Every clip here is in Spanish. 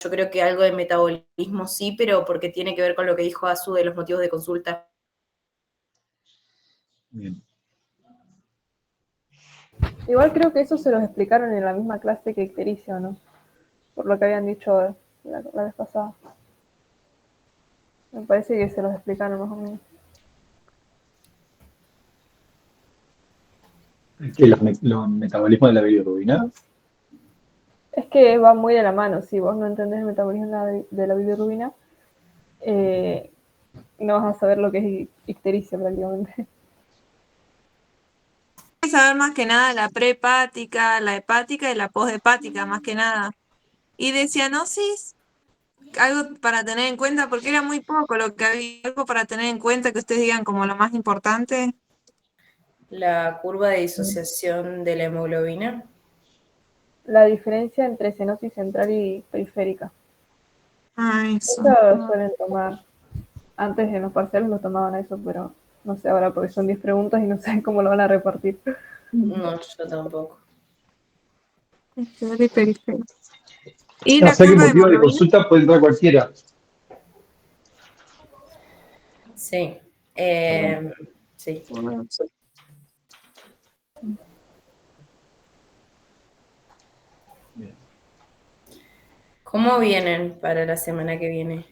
yo creo que algo de metabolismo sí, pero porque tiene que ver con lo que dijo Azu de los motivos de consulta. Bien. Igual creo que eso se los explicaron en la misma clase que ictericia, ¿no? Por lo que habían dicho la vez pasada. Me parece que se los explicaron más o menos. Que los metabolismos de la bilirrubina. Es que va muy de la mano. Si vos no entendés el metabolismo de la bilirrubina, no vas a saber lo que es ictericia prácticamente. Hay que saber más que nada la prehepática, la hepática y la posthepática, más que nada. Y de cianosis, algo para tener en cuenta, porque era muy poco lo que había, algo para tener en cuenta que ustedes digan como lo más importante. La curva de disociación de la hemoglobina. La diferencia entre cianosis central y periférica. Ah, eso. Eso suelen tomar. Antes en los parciales lo tomaban eso, pero no sé ahora porque son 10 preguntas y no sé cómo lo van a repartir. No, yo tampoco. Y O la sea que curva de motivo de hemoglobina. consulta puede entrar cualquiera. Sí. Sí. Bien. ¿Cómo vienen para la semana que viene?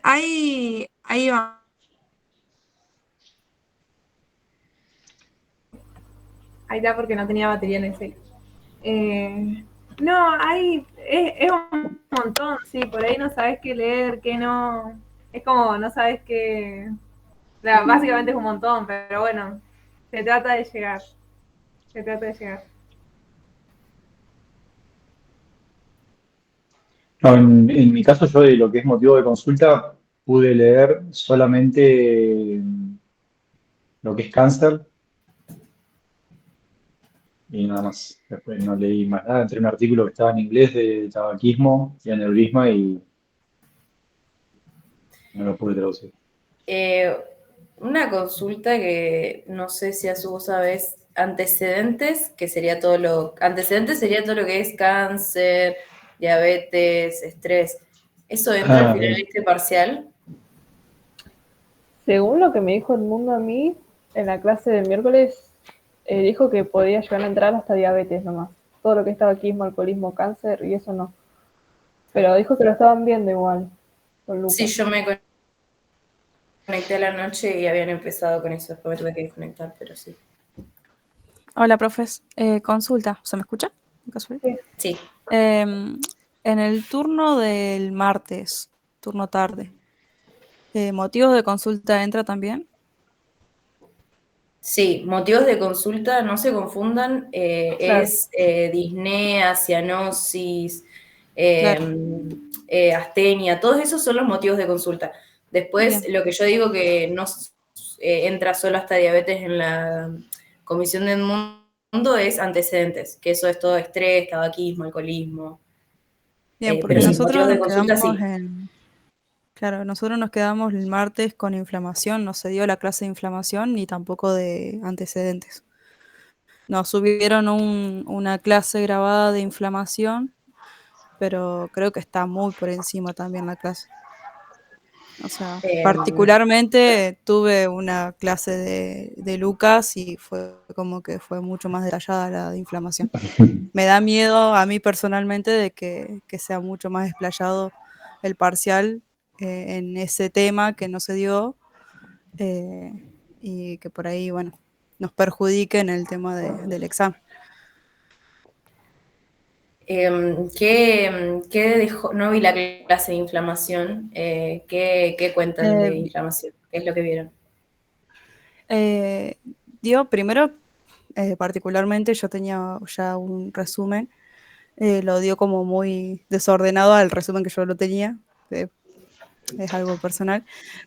Ahí va. Ahí está porque no tenía batería en el cel. No, es un montón, sí, por ahí no sabes qué leer, qué no. Es como no sabes qué. O sea, básicamente es un montón, pero bueno, se trata de llegar. Se trata de llegar. No, en mi caso, yo de lo que es motivo de consulta, pude leer solamente lo que es cáncer y nada más. Después no leí más nada. Entré en un artículo que estaba en inglés de tabaquismo y aneurisma y no lo pude traducir. Una consulta que no sé si a su sabes, antecedentes, que sería todo lo. Antecedentes sería todo lo que es cáncer, diabetes, estrés. ¿Eso entra al Ah, final de bien. este parcial? Según lo que me dijo el mundo a mí, en la clase del miércoles, dijo que podía llegar a entrar hasta diabetes nomás. Todo lo que estaba aquí, alcoholismo, cáncer y eso no. Pero dijo que lo estaban viendo igual, con Sí, Lucas. yo me conecté a la noche y habían empezado con eso. Después me tuve que desconectar, pero sí. Hola, profes. Consulta, ¿se me escucha? Sí. En el turno del martes, turno tarde, ¿motivos de consulta entra también? Sí, motivos de consulta, no se confundan, Claro. es disnea, cianosis, Claro, astenia, todos esos son los motivos de consulta. Después, bien. lo que yo digo que no entra solo hasta diabetes en la comisión del mundo es antecedentes, que eso es todo estrés, tabaquismo, alcoholismo. Bien, Pero porque sí, Bien. nosotros motivos de nos consulta quedamos sí. en... Claro, nosotros nos quedamos el martes con inflamación, no se dio la clase de inflamación ni tampoco de antecedentes. Nos subieron una clase grabada de inflamación, pero creo que está muy por encima también la clase. O sea, Eh, particularmente tuve una clase de Lucas y fue como que fue mucho más detallada la de inflamación. Me da miedo a mí personalmente de que sea mucho más explayado el parcial en ese tema que no se dio y que por ahí, bueno, nos perjudique en el tema del examen. ¿Qué dejó? No vi la clase de inflamación. ¿Qué cuentan de Eh, inflamación? ¿Qué es lo que vieron? eh, Dio primero, particularmente yo tenía ya un resumen, lo dio como muy desordenado al resumen que yo lo tenía, es algo personal,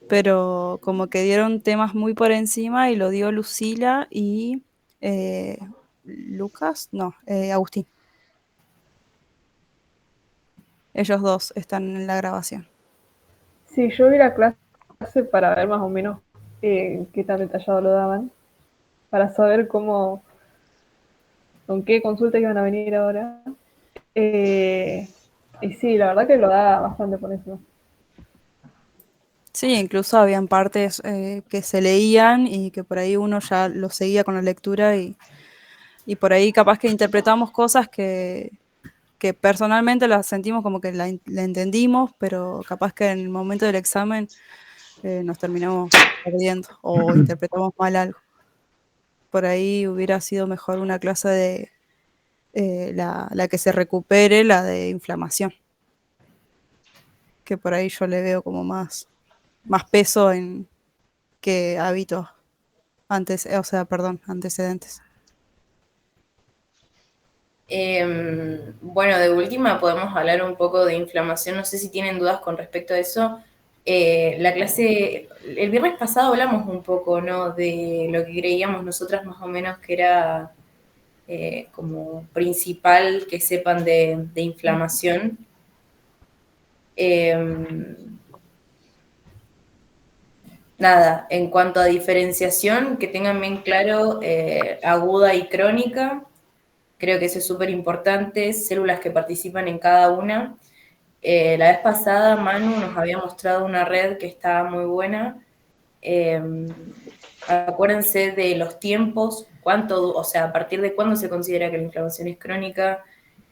pero como que dieron temas muy por encima y lo dio Lucila y eh, Lucas, no, Agustín. Ellos dos están en la grabación. Sí, yo vi la clase para ver más o menos qué tan detallado lo daban, para saber con qué consultas iban a venir ahora. Y sí, la verdad que lo da bastante por eso. Sí, incluso habían partes que se leían y que por ahí uno ya lo seguía con la lectura y por ahí capaz que interpretamos cosas que personalmente las sentimos como que la entendimos, pero capaz que en el momento del examen nos terminamos perdiendo o interpretamos mal algo. Por ahí hubiera sido mejor una clase de la que se recupere, la de inflamación, que por ahí yo le veo como más peso en que hábitos antecedentes. Bueno, de última podemos hablar un poco de inflamación. No sé si tienen dudas con respecto a eso. La clase, el viernes pasado hablamos un poco, ¿no? De lo que creíamos nosotras más o menos que era como principal que sepan de inflamación. Nada, en cuanto a diferenciación, que tengan bien claro aguda y crónica. Creo que eso es súper importante, células que participan en cada una. La vez pasada Manu nos había mostrado una red que estaba muy buena. Acuérdense de los tiempos, o sea, a partir de cuándo se considera que la inflamación es crónica,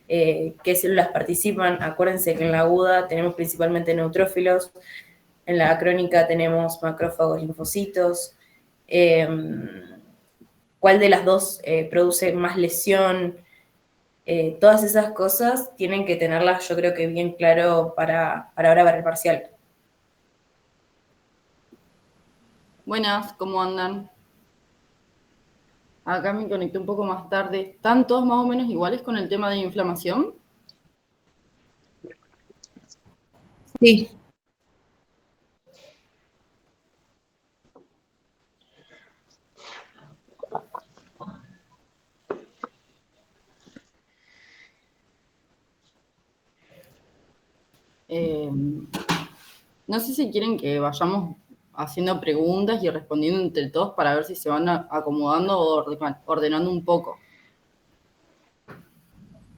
qué células participan. Acuérdense que en la aguda tenemos principalmente neutrófilos, en la crónica tenemos macrófagos, linfocitos. ¿Cuál de las dos produce más lesión? Todas esas cosas tienen que tenerlas, yo creo que bien claro para ahora para el parcial. Buenas, ¿cómo andan? Acá me conecté un poco más tarde. ¿Están todos más o menos iguales con el tema de inflamación? Sí. No sé si quieren que vayamos haciendo preguntas y respondiendo entre todos para ver si se van acomodando o ordenando un poco.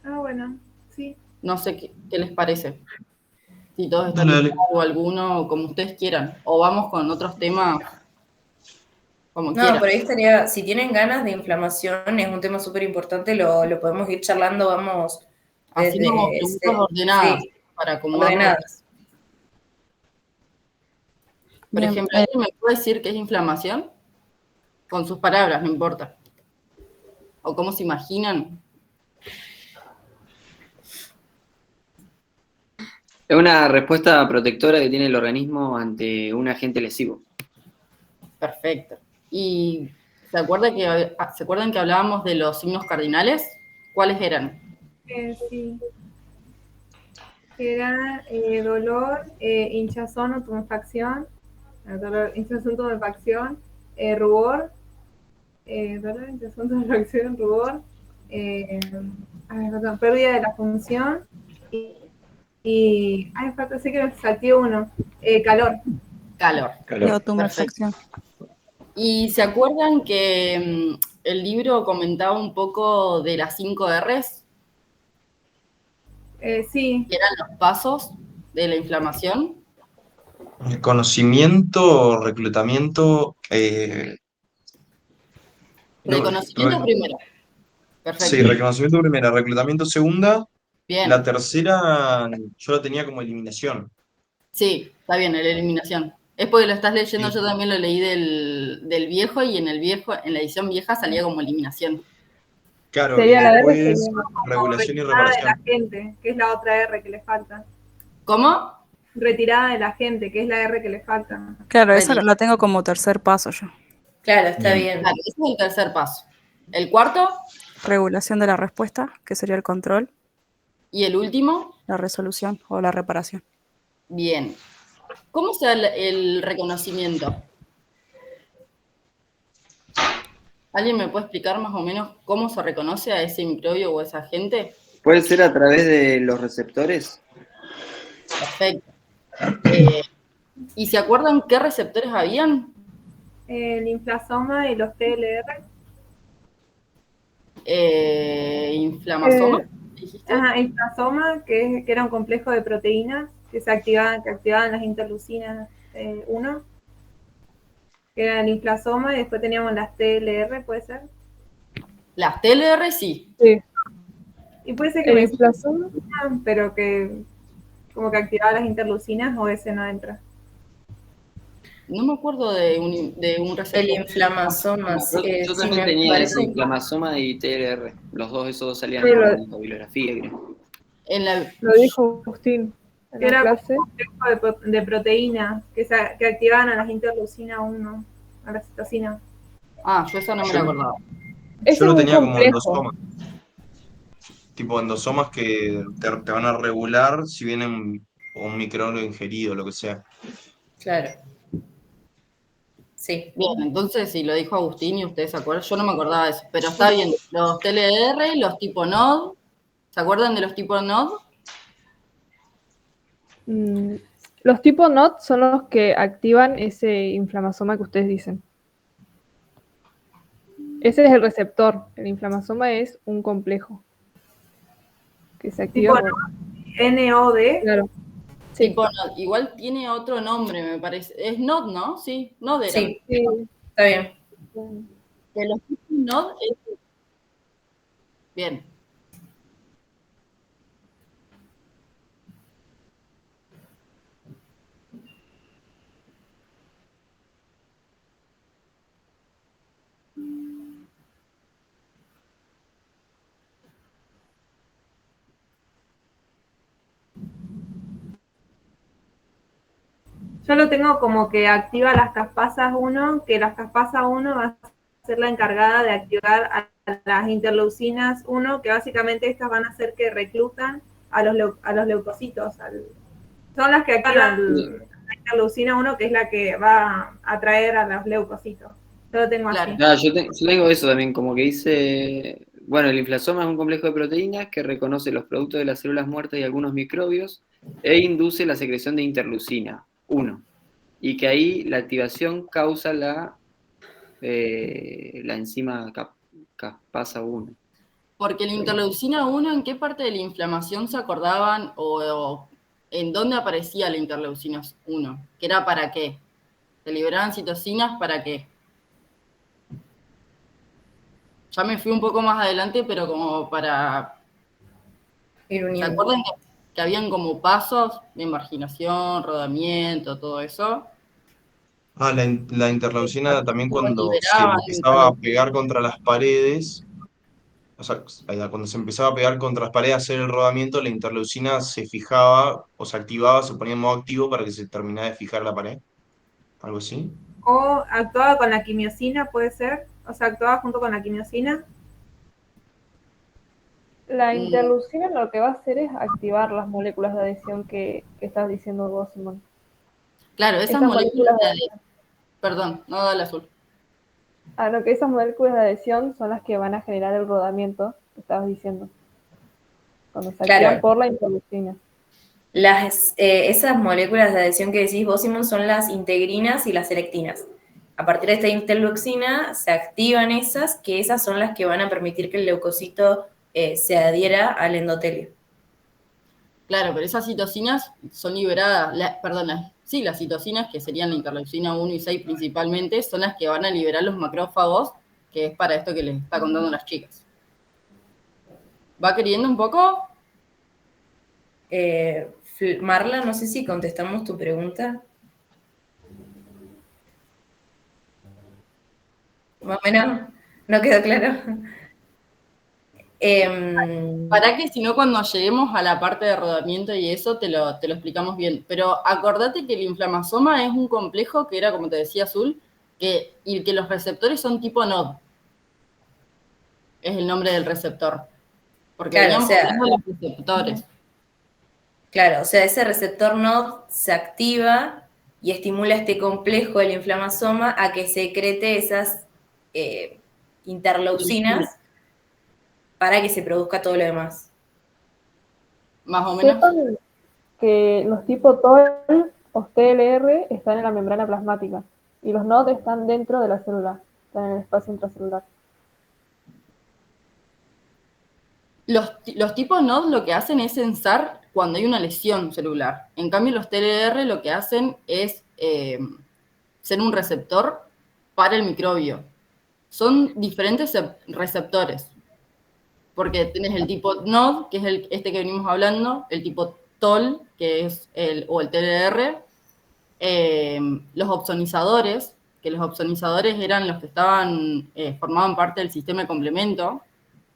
Ah, bueno, sí. No sé qué les parece. Si todos están Dale, de dale. acuerdo o alguno, como ustedes quieran. O vamos con otros temas, como No, quieran. por ahí estaría, si tienen ganas de inflamación, es un tema súper importante, lo podemos ir charlando, vamos Haciendo como preguntas ordenadas sí, para acomodarnos. ordenadas. Por Bien, ejemplo, ¿alguien me puede decir qué es inflamación? Con sus palabras, no importa. O cómo se imaginan. Es una respuesta protectora que tiene el organismo ante un agente lesivo. Perfecto. ¿Y se acuerdan que hablábamos de los signos cardinales? ¿Cuáles eran? Sí. Era dolor, hinchazón o tumefacción. Dolor, hinchazón, tumefacción. Rubor. Dolor, hinchazón, tumefacción, rubor. Pérdida de la función. Falta, sé que me salté uno. Calor. Calor. o tumefacción. ¿Y se acuerdan que el libro comentaba un poco de las 5 R's? Sí. Que eran los pasos de la inflamación. Conocimiento, reclutamiento. Reconocimiento primero. Perfecto. Sí, reconocimiento primera, reclutamiento segunda. Bien. La tercera yo la tenía como eliminación. Sí, está bien, la eliminación. Es porque lo estás leyendo, Sí. yo también lo leí del viejo y en la edición vieja salía como eliminación. Claro, Sería y la después R, sería regulación y Retirada de la reparación. gente, que es la otra R que le falta. ¿Cómo? Retirada de la gente, que es la R que le falta. Claro, eso Retirada. lo tengo como tercer paso yo. Claro, está Bien. bien. Claro, ese es el tercer paso. El cuarto Regulación de la respuesta, que sería el control, y el último, la resolución o la reparación. bien. ¿Cómo se da el reconocimiento? ¿Alguien me puede explicar más o menos cómo se reconoce a ese microbio o a ese agente? ¿Puede ser a través de los receptores? Perfecto. ¿Y se acuerdan qué receptores habían? El inflasoma y los TLR. Inflamasoma, dijiste. Ajá, inflasoma, que era un complejo de proteínas que activaban las interleucinas 1, que era el inflasoma, y después teníamos las TLR, ¿puede ser? Las TLR sí. Sí. Y puede ser que El me inflasoma, pero que como que activaba las interleucinas, o ese no entra. No me acuerdo de un receptor. El inflamasoma, Yo sí, también me tenía ese parece. inflamasoma y TLR. Esos dos salían Sí, en lo- la bibliografía, creo. En la, lo dijo Agustín en Que la era clase. un complejo de proteínas que activaban a las interleucinas 1, a la citocina. yo esa no me la acordaba. Ese Yo es lo un tenía como complejo. endosomas. Tipo endosomas que te van a regular si viene un microorganismo ingerido, lo que sea. Claro. Sí. Bien, entonces si lo dijo Agustín y ustedes se acuerdan, yo no me acordaba de eso, pero está bien. Los TLR, los tipo NOD, ¿se acuerdan de los tipo NOD? Los tipo NOT son los que activan ese inflamasoma que ustedes dicen. Ese es el receptor. El inflamasoma es un complejo que se activa Tipo por... NOD. Claro. Sí. Tipo NOD. Igual tiene otro nombre, me parece. Es NOD, ¿no? Sí, NOD era. Sí, Sí. está bien. De los tipos NOD es... Bien. Yo lo tengo como que activa las caspasas 1, que las caspasas 1 va a ser la encargada de activar a las interleucinas 1, que básicamente estas van a hacer que reclutan a los leucocitos. Son las que activan la interleucina 1, que es la que va a atraer a los leucocitos. Yo lo tengo Claro. así. No, yo tengo eso también, como que dice, bueno, el inflasoma es un complejo de proteínas que reconoce los productos de las células muertas y algunos microbios e induce la secreción de interleucina 1, y que ahí la activación causa la enzima caspasa 1. Porque la interleucina 1, ¿en qué parte de la inflamación se acordaban o en dónde aparecía la interleucina 1? ¿Que era para qué? ¿Se liberaban citocinas para qué? Ya me fui un poco más adelante, pero como para... Ir ¿Se uniendo. acuerdan que habían como pasos de marginación, rodamiento, todo eso? La interleucina también ¿Cómo cuando se liberaban empezaba a pegar contra las paredes, o sea, cuando se empezaba a pegar contra las paredes a hacer el rodamiento, la interleucina se fijaba o se activaba, se ponía en modo activo para que se terminara de fijar la pared. Algo así. O actuaba con la quimiosina, puede ser. O sea, actuaba junto con la quimiosina. La interleucina lo que va a hacer es activar las moléculas de adhesión que estás diciendo vos, Simón. Claro, esas Estas moléculas moléculas de de adhesión. Perdón, no da el azul. no, que esas moléculas de adhesión son las que van a generar el rodamiento que estabas diciendo. Cuando se activan Claro. por la interleucina. Esas moléculas de adhesión que decís vos, Simón, son las integrinas y las selectinas. A partir de esta interleucina se activan esas, que esas son las que van a permitir que el leucocito se adhiera al endotelio. Claro, pero esas citocinas son liberadas, las citocinas, que serían la interleucina 1 y 6 principalmente, son las que van a liberar los macrófagos, que es para esto que les está contando las chicas. ¿Va queriendo un poco? Marla, no sé si contestamos tu pregunta. Más o menos, no quedó claro. Para que si no cuando lleguemos a la parte de rodamiento y eso te lo explicamos bien. Pero acordate que el inflamasoma es un complejo que era, como te decía Azul, y que los receptores son tipo NOD. Es el nombre del receptor. Porque Claro, veníamos hablando de los receptores. Claro, o sea, ese receptor NOD se activa y estimula este complejo del inflamasoma a que secrete esas interleucinas para que se produzca todo lo demás. Más o menos. Sepan que los tipo TOL o TLR están en la membrana plasmática. Y los nodes están dentro de la célula, están en el espacio intracelular. Los tipos NOD lo que hacen es censar cuando hay una lesión celular. En cambio, los TLR lo que hacen es ser un receptor para el microbio. Son diferentes receptores. Porque tenés el tipo NOD, que es este que venimos hablando, el tipo TOL, que es el TLR, los opsonizadores, que los opsonizadores eran los que formaban parte del sistema de complemento.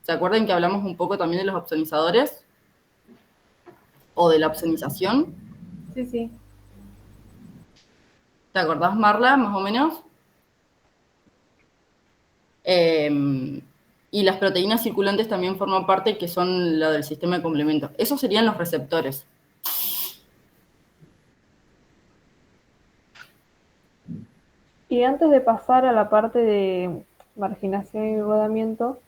¿Se acuerdan que hablamos un poco también de los opsonizadores? ¿O de la opsonización? Sí, sí. ¿Te acordás, Marla, más o menos? Y las proteínas circulantes también forman parte, que son la del sistema de complemento. Esos serían los receptores. Y antes de pasar a la parte de marginación y rodamiento,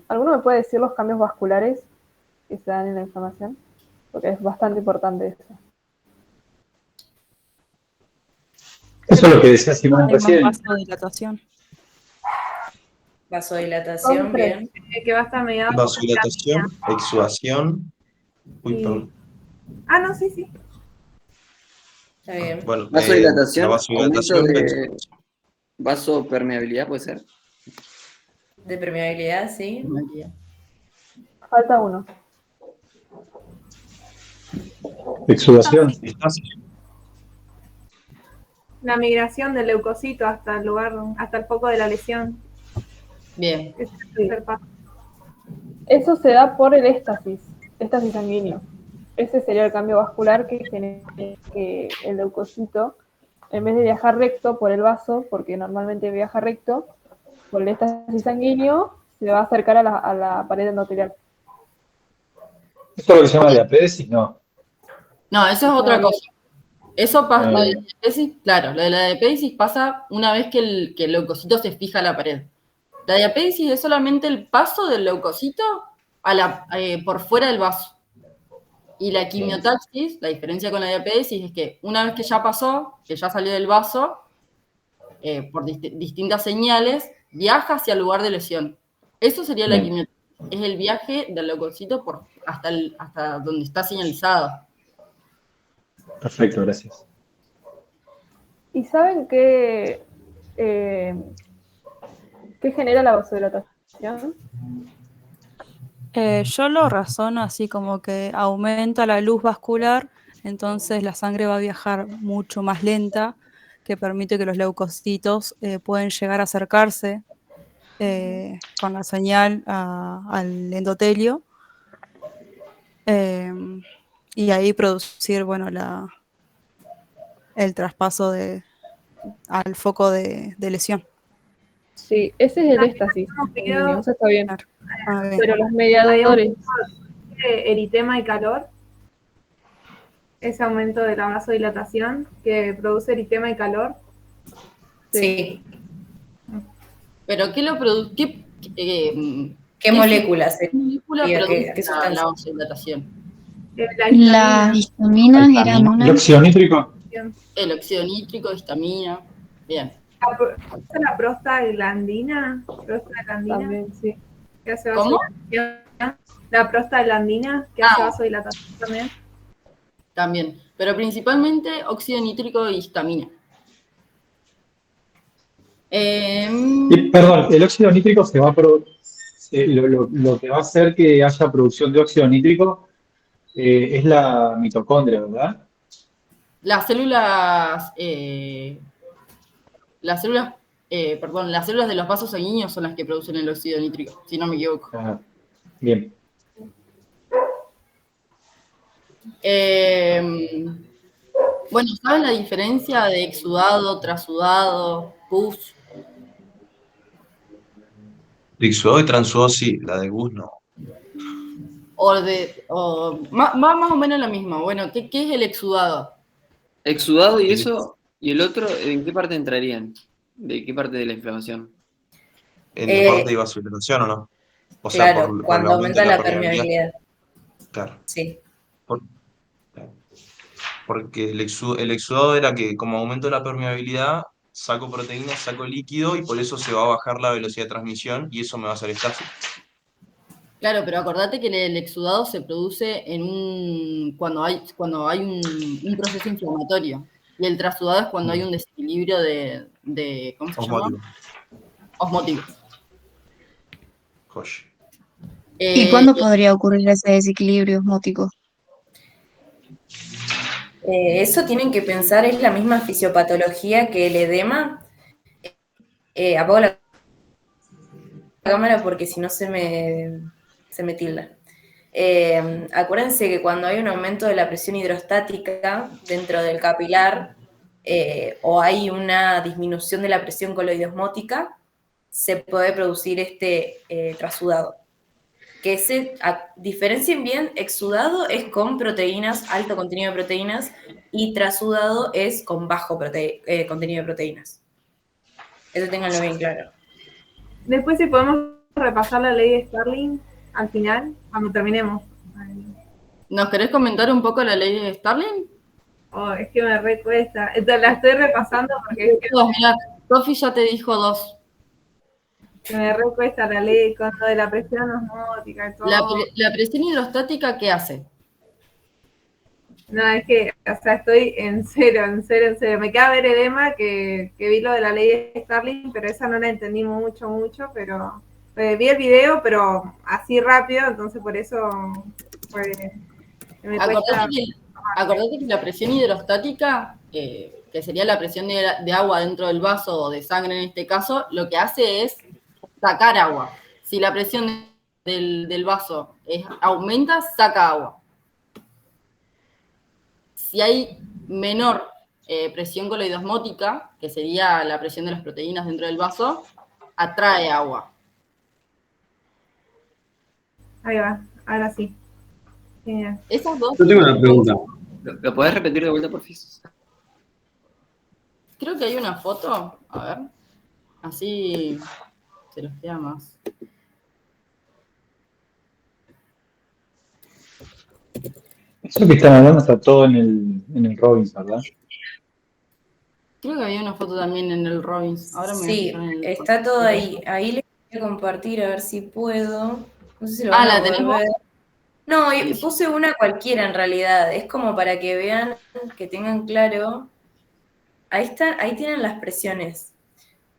¿alguno me puede decir los cambios vasculares que se dan en la inflamación? Porque es bastante importante eso. Eso es lo que decía Simón Hay más recién. vasodilatación. Vasodilatación, bien. Que va a estar mediado por Vasodilatación, histamina. exudación. Uy, Sí. perdón. Ah, no, sí, sí. Está bien. Bueno, Vasodilatación, la vasodilatación, aumento la de exudación. vasopermeabilidad, ¿puede ser? De permeabilidad, sí. Falta uno. Exudación. La migración del leucocito hasta el lugar, hasta el foco de la lesión. Bien. Ese es el tercer paso. Eso se da por el éstasis sanguíneo. Ese sería el cambio vascular que genera que el leucocito, en vez de viajar recto por el vaso, porque normalmente viaja recto, por el éstasis sanguíneo, se va a acercar a la pared endotelial. ¿Esto es lo que se llama diapéresis? No. No, eso es otra cosa. Eso pasa, lo de bien. la diapéresis, claro, lo de la diapéresis pasa una vez que el leucocito se fija a la pared. La diapéresis es solamente el paso del leucocito por fuera del vaso. Y la quimiotaxis, la diferencia con la diapéresis es que una vez que ya pasó, que ya salió del vaso, por distintas señales, viaja hacia el lugar de lesión. Eso sería la Bien. quimiotaxis. Es el viaje del leucocito hasta donde está señalizado. Perfecto, gracias. ¿Y saben qué genera la vasodilatación? Yo lo razono así como que aumenta la luz vascular, entonces la sangre va a viajar mucho más lenta, que permite que los leucocitos pueden llegar a acercarse con la señal al endotelio y ahí producir, bueno, el traspaso al foco de lesión. Sí, ese es el éstasis sanguíneo, eso está bien. Claro. Ah, bien. Pero los mediadores, Eritema y calor. Ese aumento de la vasodilatación que produce eritema y calor. Sí. Pero ¿qué lo produce? ¿Qué moléculas? ¿Qué molécula ¿Qué produce la sustancia? vasodilatación? La Las histaminas eran una. ¿El óxido nítrico? El óxido nítrico, histamina. Bien. la prostaglandina. también, sí. Que hace ¿Cómo? vasodilatación. La prostaglandina que hace vasodilatación también. También. Pero principalmente óxido nítrico y histamina. Perdón, el óxido nítrico se va a lo que va a hacer que haya producción de óxido nítrico es la mitocondria, ¿verdad? Las células de los vasos sanguíneos son las que producen el óxido nítrico, si no me equivoco. Ah, bien. Bueno, ¿saben la diferencia de exudado, trasudado, pus? De exudado y transudado sí, la de Gus no. Más o menos la misma. Bueno, ¿qué es el exudado? Exudado y eso, y el otro, ¿en qué parte entrarían? ¿De qué parte de la inflamación? ¿En la parte de vasodilatación o no? O sea, Claro, por cuando el aumento aumenta de la permeabilidad. Claro. Sí. porque el exudado era que como aumento la permeabilidad, saco proteínas, saco líquido y por eso se va a bajar la velocidad de transmisión y eso me va a hacer estasis. Claro, pero acordate que el exudado se produce cuando hay un proceso inflamatorio. Y el trasudado es cuando hay un desequilibrio de ¿cómo se llama? Osmótico. Osmótico. Josh. ¿Y cuándo podría ocurrir ese desequilibrio osmótico? Eso tienen que pensar, es la misma fisiopatología que el edema. Apago la cámara porque si no se me tilda. Acuérdense que cuando hay un aumento de la presión hidrostática dentro del capilar o hay una disminución de la presión coloidosmótica, se puede producir este trasudado. Que diferencien bien, exudado es con proteínas, alto contenido de proteínas, y trasudado es con bajo contenido de proteínas. Eso ténganlo bien claro. Después si podemos repasar la ley de Starling al final, cuando terminemos. ¿Nos querés comentar un poco la ley de Starling? Oh, es que me recuesta. La estoy repasando porque es que Mira, Sofi ya te dijo 2. me recuesta la ley con lo de la presión osmótica y todo. La presión hidrostática, ¿qué hace? No, es que, o sea, estoy en cero. Me queda ver edema, que vi lo de la ley de Starling, pero esa no la entendí mucho, pero vi el video, pero así rápido, entonces por eso me cuesta. Acordate que la presión hidrostática, que sería la presión de agua dentro del vaso o de sangre en este caso, lo que hace es sacar agua. Si la presión del vaso aumenta, saca agua. Si hay menor presión coloidosmótica, que sería la presión de las proteínas dentro del vaso, atrae agua. Ahí va, ahora sí. Genial. Esas dos. Yo tengo una pregunta. ¿Lo podés repetir de vuelta, por favor? Creo que hay una foto. A ver. Así se los queda más. Eso que están hablando está todo en el Robbins, ¿verdad? Creo que había una foto también en el Robbins. Ahora me Sí, está todo ahí. Ahí les voy a compartir a ver si puedo. No sé si lo van a ¿la poder tenemos? ver. No, y puse una cualquiera en realidad. Es como para que vean, que tengan claro. Ahí está, ahí tienen las presiones.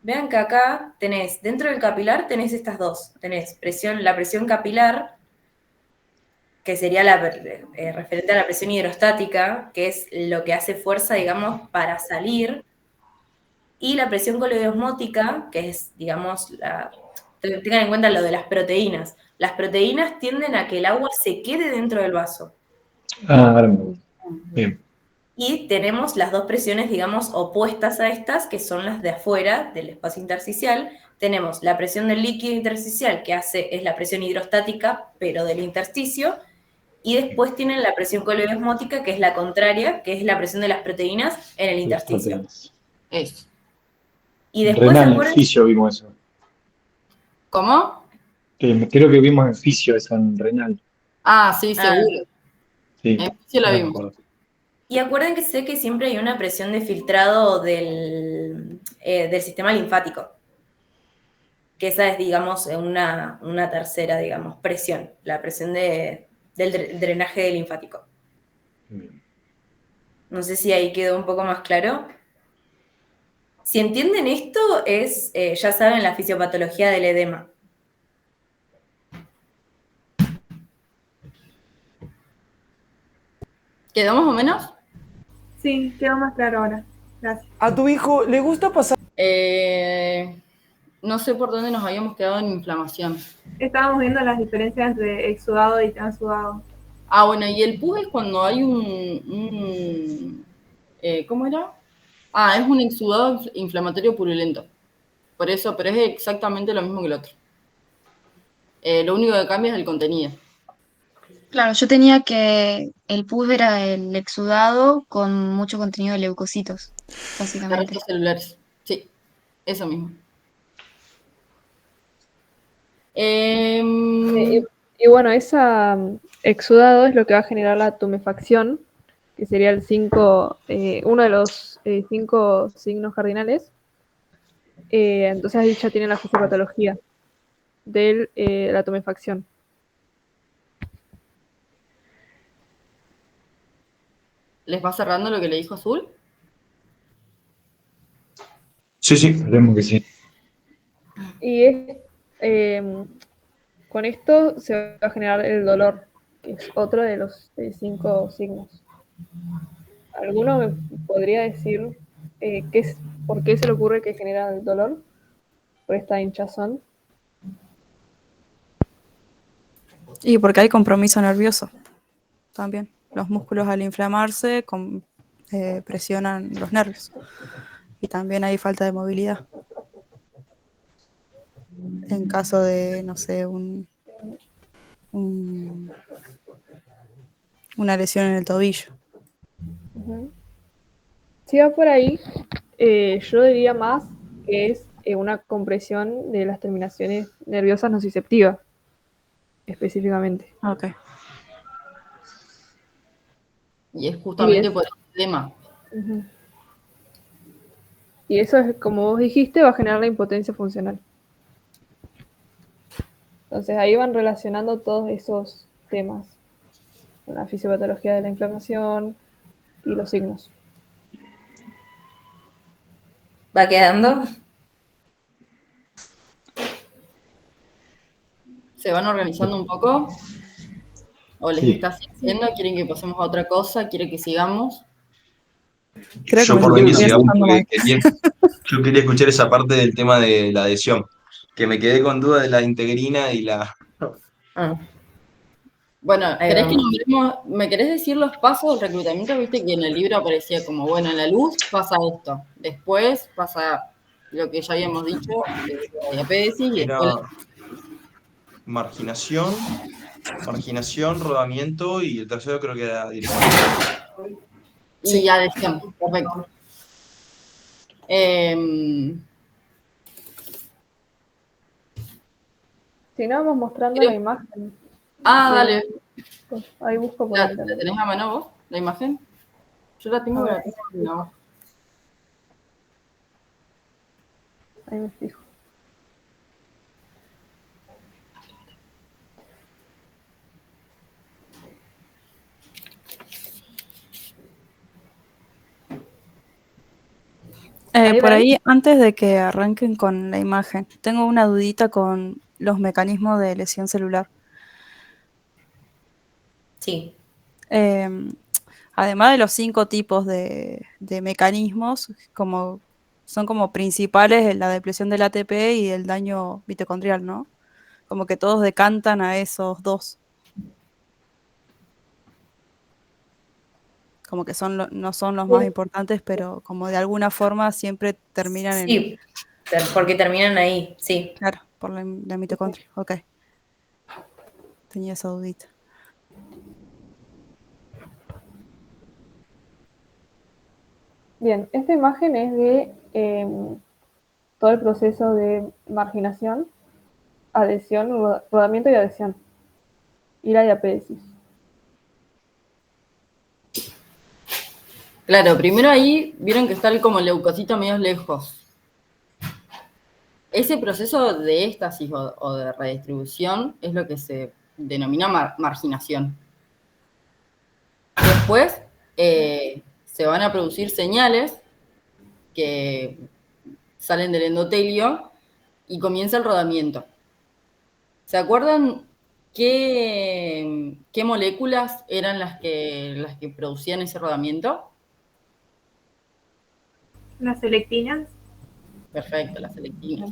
Vean que acá tenés, dentro del capilar tenés estas dos. Tenés la presión capilar, que sería referente a la presión hidrostática, que es lo que hace fuerza, digamos, para salir. Y la presión coloidosmótica, que es, digamos, tengan en cuenta lo de las proteínas. Las proteínas tienden a que el agua se quede dentro del vaso. Ahora me gusta. Bien. Y tenemos las dos presiones, digamos, opuestas a estas, que son las de afuera, del espacio intersticial. Tenemos la presión del líquido intersticial, que es la presión hidrostática, pero del intersticio. Y después tienen la presión coloidosmótica, que es la contraria, que es la presión de las proteínas en el intersticio. Eso. Y después, Renal, en fisio vimos eso. ¿Cómo? Creo que vimos en fisio esa en renal. Ah, sí, seguro. Sí, En fisio la vimos. Y acuérdense que siempre hay una presión de filtrado del sistema linfático. Que esa es, digamos, una tercera, digamos, presión. La presión del drenaje linfático. No sé si ahí quedó un poco más claro. Si entienden esto, ya saben la fisiopatología del edema. ¿Quedó más o menos? Sí, quedó más claro ahora. Gracias. ¿A tu hijo le gusta pasar? No sé por dónde nos habíamos quedado en inflamación. Estábamos viendo las diferencias entre exudado y transudado. Ah, bueno, y el pus es cuando hay ¿cómo era? Ah, es un exudado inflamatorio purulento. Por eso, pero es exactamente lo mismo que el otro. Lo único que cambia es el contenido. Claro, yo tenía que el pus era el exudado con mucho contenido de leucocitos, básicamente. Restos celulares. Sí, eso mismo. Y bueno, esa exudado es lo que va a generar la tumefacción, que sería el 5, uno de los 5 signos cardinales. Entonces ahí ya tiene la fisiopatología de la tumefacción. ¿Les va cerrando lo que le dijo Azul? Sí, sí. Esperemos que sí. Y con esto se va a generar el dolor, que es otro de los 5 signos. ¿Alguno me podría decir por qué se le ocurre que genera el dolor? Por esta hinchazón. Y porque hay compromiso nervioso también. Los músculos al inflamarse presionan los nervios. Y también hay falta de movilidad. En caso de, no sé, una lesión en el tobillo. Ujú. Si va por ahí, yo diría más que es una compresión de las terminaciones nerviosas nociceptivas, específicamente. Ok. Y es justamente es- por el tema. Ujú. Y eso, es, como vos dijiste, va a generar la impotencia funcional. Entonces ahí van relacionando todos esos temas, con la fisiopatología de la inflamación y los signos. ¿Va quedando? ¿Se van organizando un poco? ¿O les Sí. está haciendo? ¿Quieren que pasemos a otra cosa? ¿Quieren que sigamos? Creo que Yo me por mí que estoy sigamos asustando porque mal. yo quería escuchar esa parte del tema de la adhesión, que me quedé con duda de la integrina y la... Ah, Bueno, ahí ¿querés que vamos. ¿me querés decir los pasos del reclutamiento? Viste que en el libro aparecía como, bueno, en la luz pasa esto, después pasa lo que ya habíamos dicho, la diapesis, y Era después marginación, rodamiento y el tercero creo que era dirección. y adhesión. Perfecto. Si no, vamos mostrando Creo- la imagen. dale. Ahí busco por ¿La internet. tenés a mano vos, la imagen? Yo la tengo, A pero ver. la tengo en la hoja. Ahí me fijo. ¿Ahí Por ven? ahí, antes de que arranquen con la imagen, tengo una dudita con los mecanismos de lesión celular. Sí. Además de los 5 tipos de mecanismos, son como principales la depresión del ATP y el daño mitocondrial, ¿no? Como que todos decantan a esos dos. Como que no son los más importantes, pero como de alguna forma siempre terminan Sí, porque terminan ahí, sí. Claro, por la mitocondria. Ok. Tenía esa dudita. Bien, esta imagen es de todo el proceso de marginación, adhesión, rodamiento y adhesión. Y la diapésis. Claro, primero ahí vieron que está como el leucocito medio lejos. Ese proceso de éstasis o de redistribución es lo que se denomina marginación. Después se van a producir señales que salen del endotelio y comienza el rodamiento. ¿Se acuerdan qué moléculas eran las que producían ese rodamiento? Las selectinas. Perfecto, las selectinas.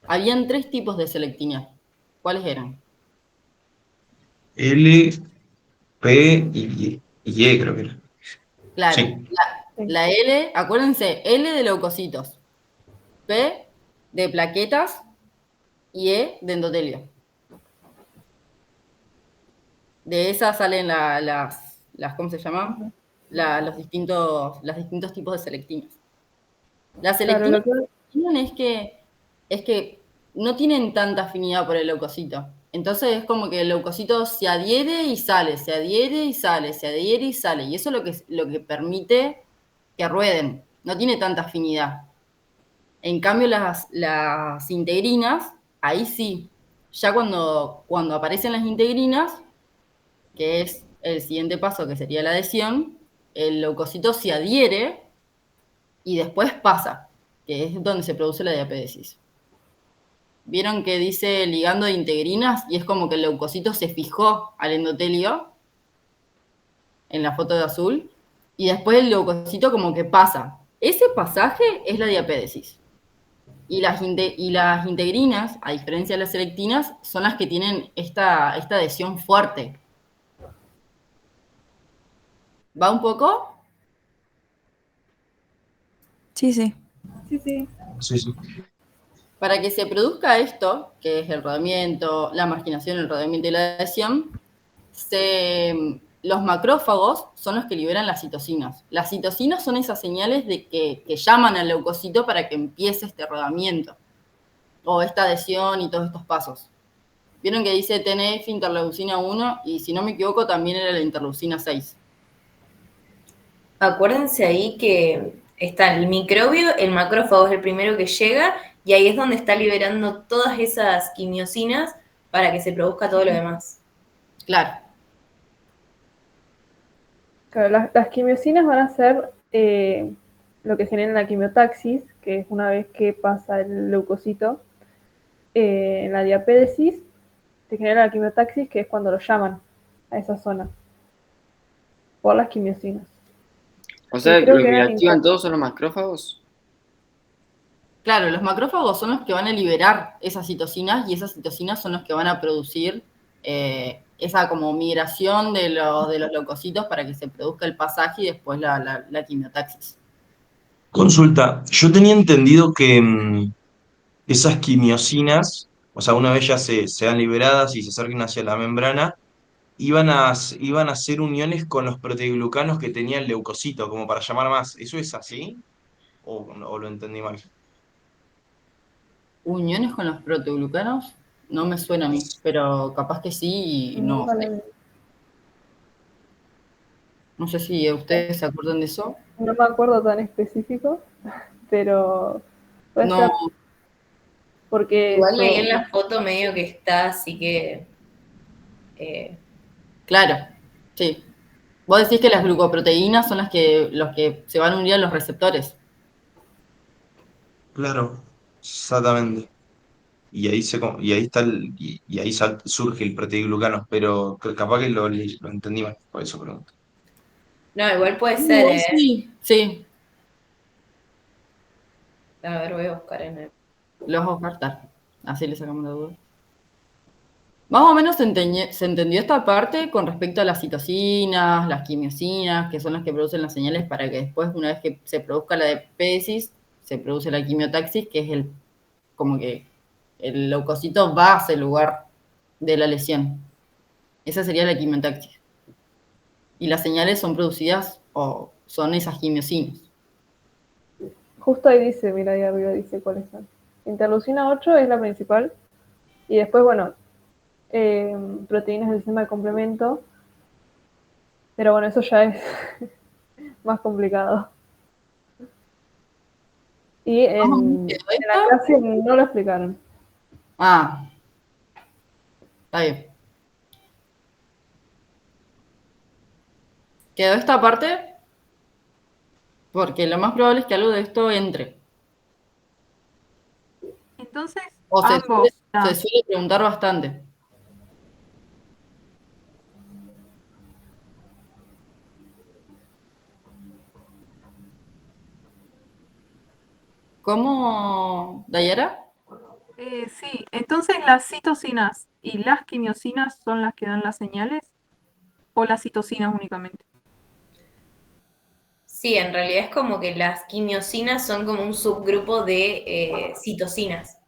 Habían 3 tipos de selectinas. ¿Cuáles eran? L, P y E creo que era. Claro, Sí. la L, acuérdense, L de leucocitos, P de plaquetas y E de endotelio. De esas salen las ¿cómo se llama? Los distintos tipos de selectinas. Las Claro, selectinas lo que tienen es que no tienen tanta afinidad por el leucocito. Entonces es como que el leucocito se adhiere y sale, se adhiere y sale, se adhiere y sale. Y eso es lo que permite que rueden. No tiene tanta afinidad. En cambio, las integrinas, ahí sí. Ya cuando aparecen las integrinas, que es el siguiente paso, que sería la adhesión, el leucocito se adhiere y después pasa, que es donde se produce la diapédesis. Vieron que dice ligando de integrinas y es como que el leucocito se fijó al endotelio en la foto de azul y después el leucocito como que pasa. Ese pasaje es la diapédesis. Y las integrinas, a diferencia de las selectinas, son las que tienen esta adhesión fuerte. ¿Va un poco? Sí, sí. Sí, sí. Sí, sí. Para que se produzca esto, que es el rodamiento, la marginación, el rodamiento y la adhesión, los macrófagos son los que liberan las citocinas. Las citocinas son esas señales de que llaman al leucocito para que empiece este rodamiento, o esta adhesión y todos estos pasos. Vieron que dice TNF, interleucina 1, y si no me equivoco también era la interleucina 6. Acuérdense ahí que está el microbio, el macrófago es el primero que llega, y ahí es donde está liberando todas esas quimiosinas para que se produzca todo lo demás. Claro. Claro, las quimiosinas van a ser lo que genera la quimiotaxis, que es una vez que pasa el leucocito en la diapédesis, se genera la quimiotaxis, que es cuando lo llaman a esa zona por las quimiosinas. O sea, Y creo los que que eran activan todos son los macrófagos. Claro, los macrófagos son los que van a liberar esas citocinas y esas citocinas son los que van a producir esa como migración de los leucocitos para que se produzca el pasaje y después la quimiotaxis. Consulta, yo tenía entendido que esas quimiosinas, o sea, una vez ya sean liberadas y se acerquen hacia la membrana, iban a hacer uniones con los proteoglucanos que tenía el leucocito, como para llamar más. ¿Eso es así? ¿O lo entendí mal? ¿Uniones con los proteoglucanos? No me suena a mí, pero capaz que sí y no sé. No sé si ustedes se acuerdan de eso. No me acuerdo tan específico, pero puede No, ser porque Igual ahí en la foto medio que está, así que... claro, sí. Vos decís que las glucoproteínas son los que se van a unir a los receptores. Claro, exactamente. Y ahí está y ahí surge el proteoglucano, pero capaz que lo entendí mal, por eso pregunto. No, igual puede ser, Sí, sí. A ver, voy a buscar en el... Los vamos a cartar. Así le sacamos la duda. Más o menos se entendió esta parte con respecto a las citocinas, las quimiosinas, que son las que producen las señales para que después, una vez que se produzca la diapédesis, se produce la quimiotaxis, que es como que el leucocito va hacia el lugar de la lesión. Esa sería la quimiotaxis. Y las señales son producidas o son esas quimiosinas. justo ahí dice, mira ahí arriba dice cuáles son. Interleucina 8 es la principal, y después, bueno, proteínas del sistema de complemento, pero bueno, eso ya es más complicado. Y en la clase no lo explicaron. Ah, está bien. ¿Quedó esta parte? Porque lo más probable es que algo de esto entre. Entonces, O se ambos. suele preguntar bastante. ¿Cómo, Dayara? Sí, entonces las citocinas y las quimiosinas son las que dan las señales, o las citocinas únicamente. Sí, en realidad es como que las quimiosinas son como un subgrupo de citocinas.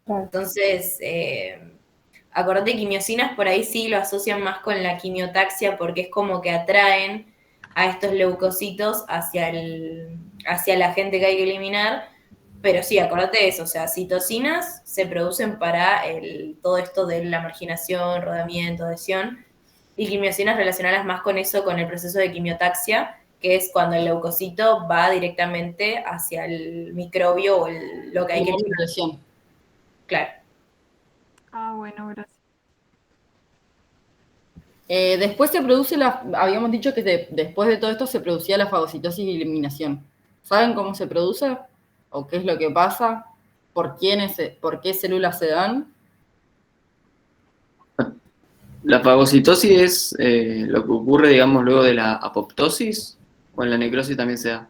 Entonces, acordate, quimiosinas por ahí sí lo asocian más con la quimiotaxia porque es como que atraen a estos leucocitos hacia la gente que hay que eliminar, Pero sí, acordate de eso, o sea, citocinas se producen para todo esto de la marginación, rodamiento, adhesión, y quimiosinas relacionadas más con eso, con el proceso de quimiotaxia, que es cuando el leucocito va directamente hacia el microbio o lo que hay que eliminar. Lesión. Claro. Ah, bueno, gracias. Después se produce habíamos dicho que después de todo esto se producía la fagocitosis y eliminación. ¿Saben cómo se produce? ¿O qué es lo que pasa? ¿Por qué células se dan? ¿La fagocitosis es lo que ocurre, digamos, luego de la apoptosis? ¿O en la necrosis también se da?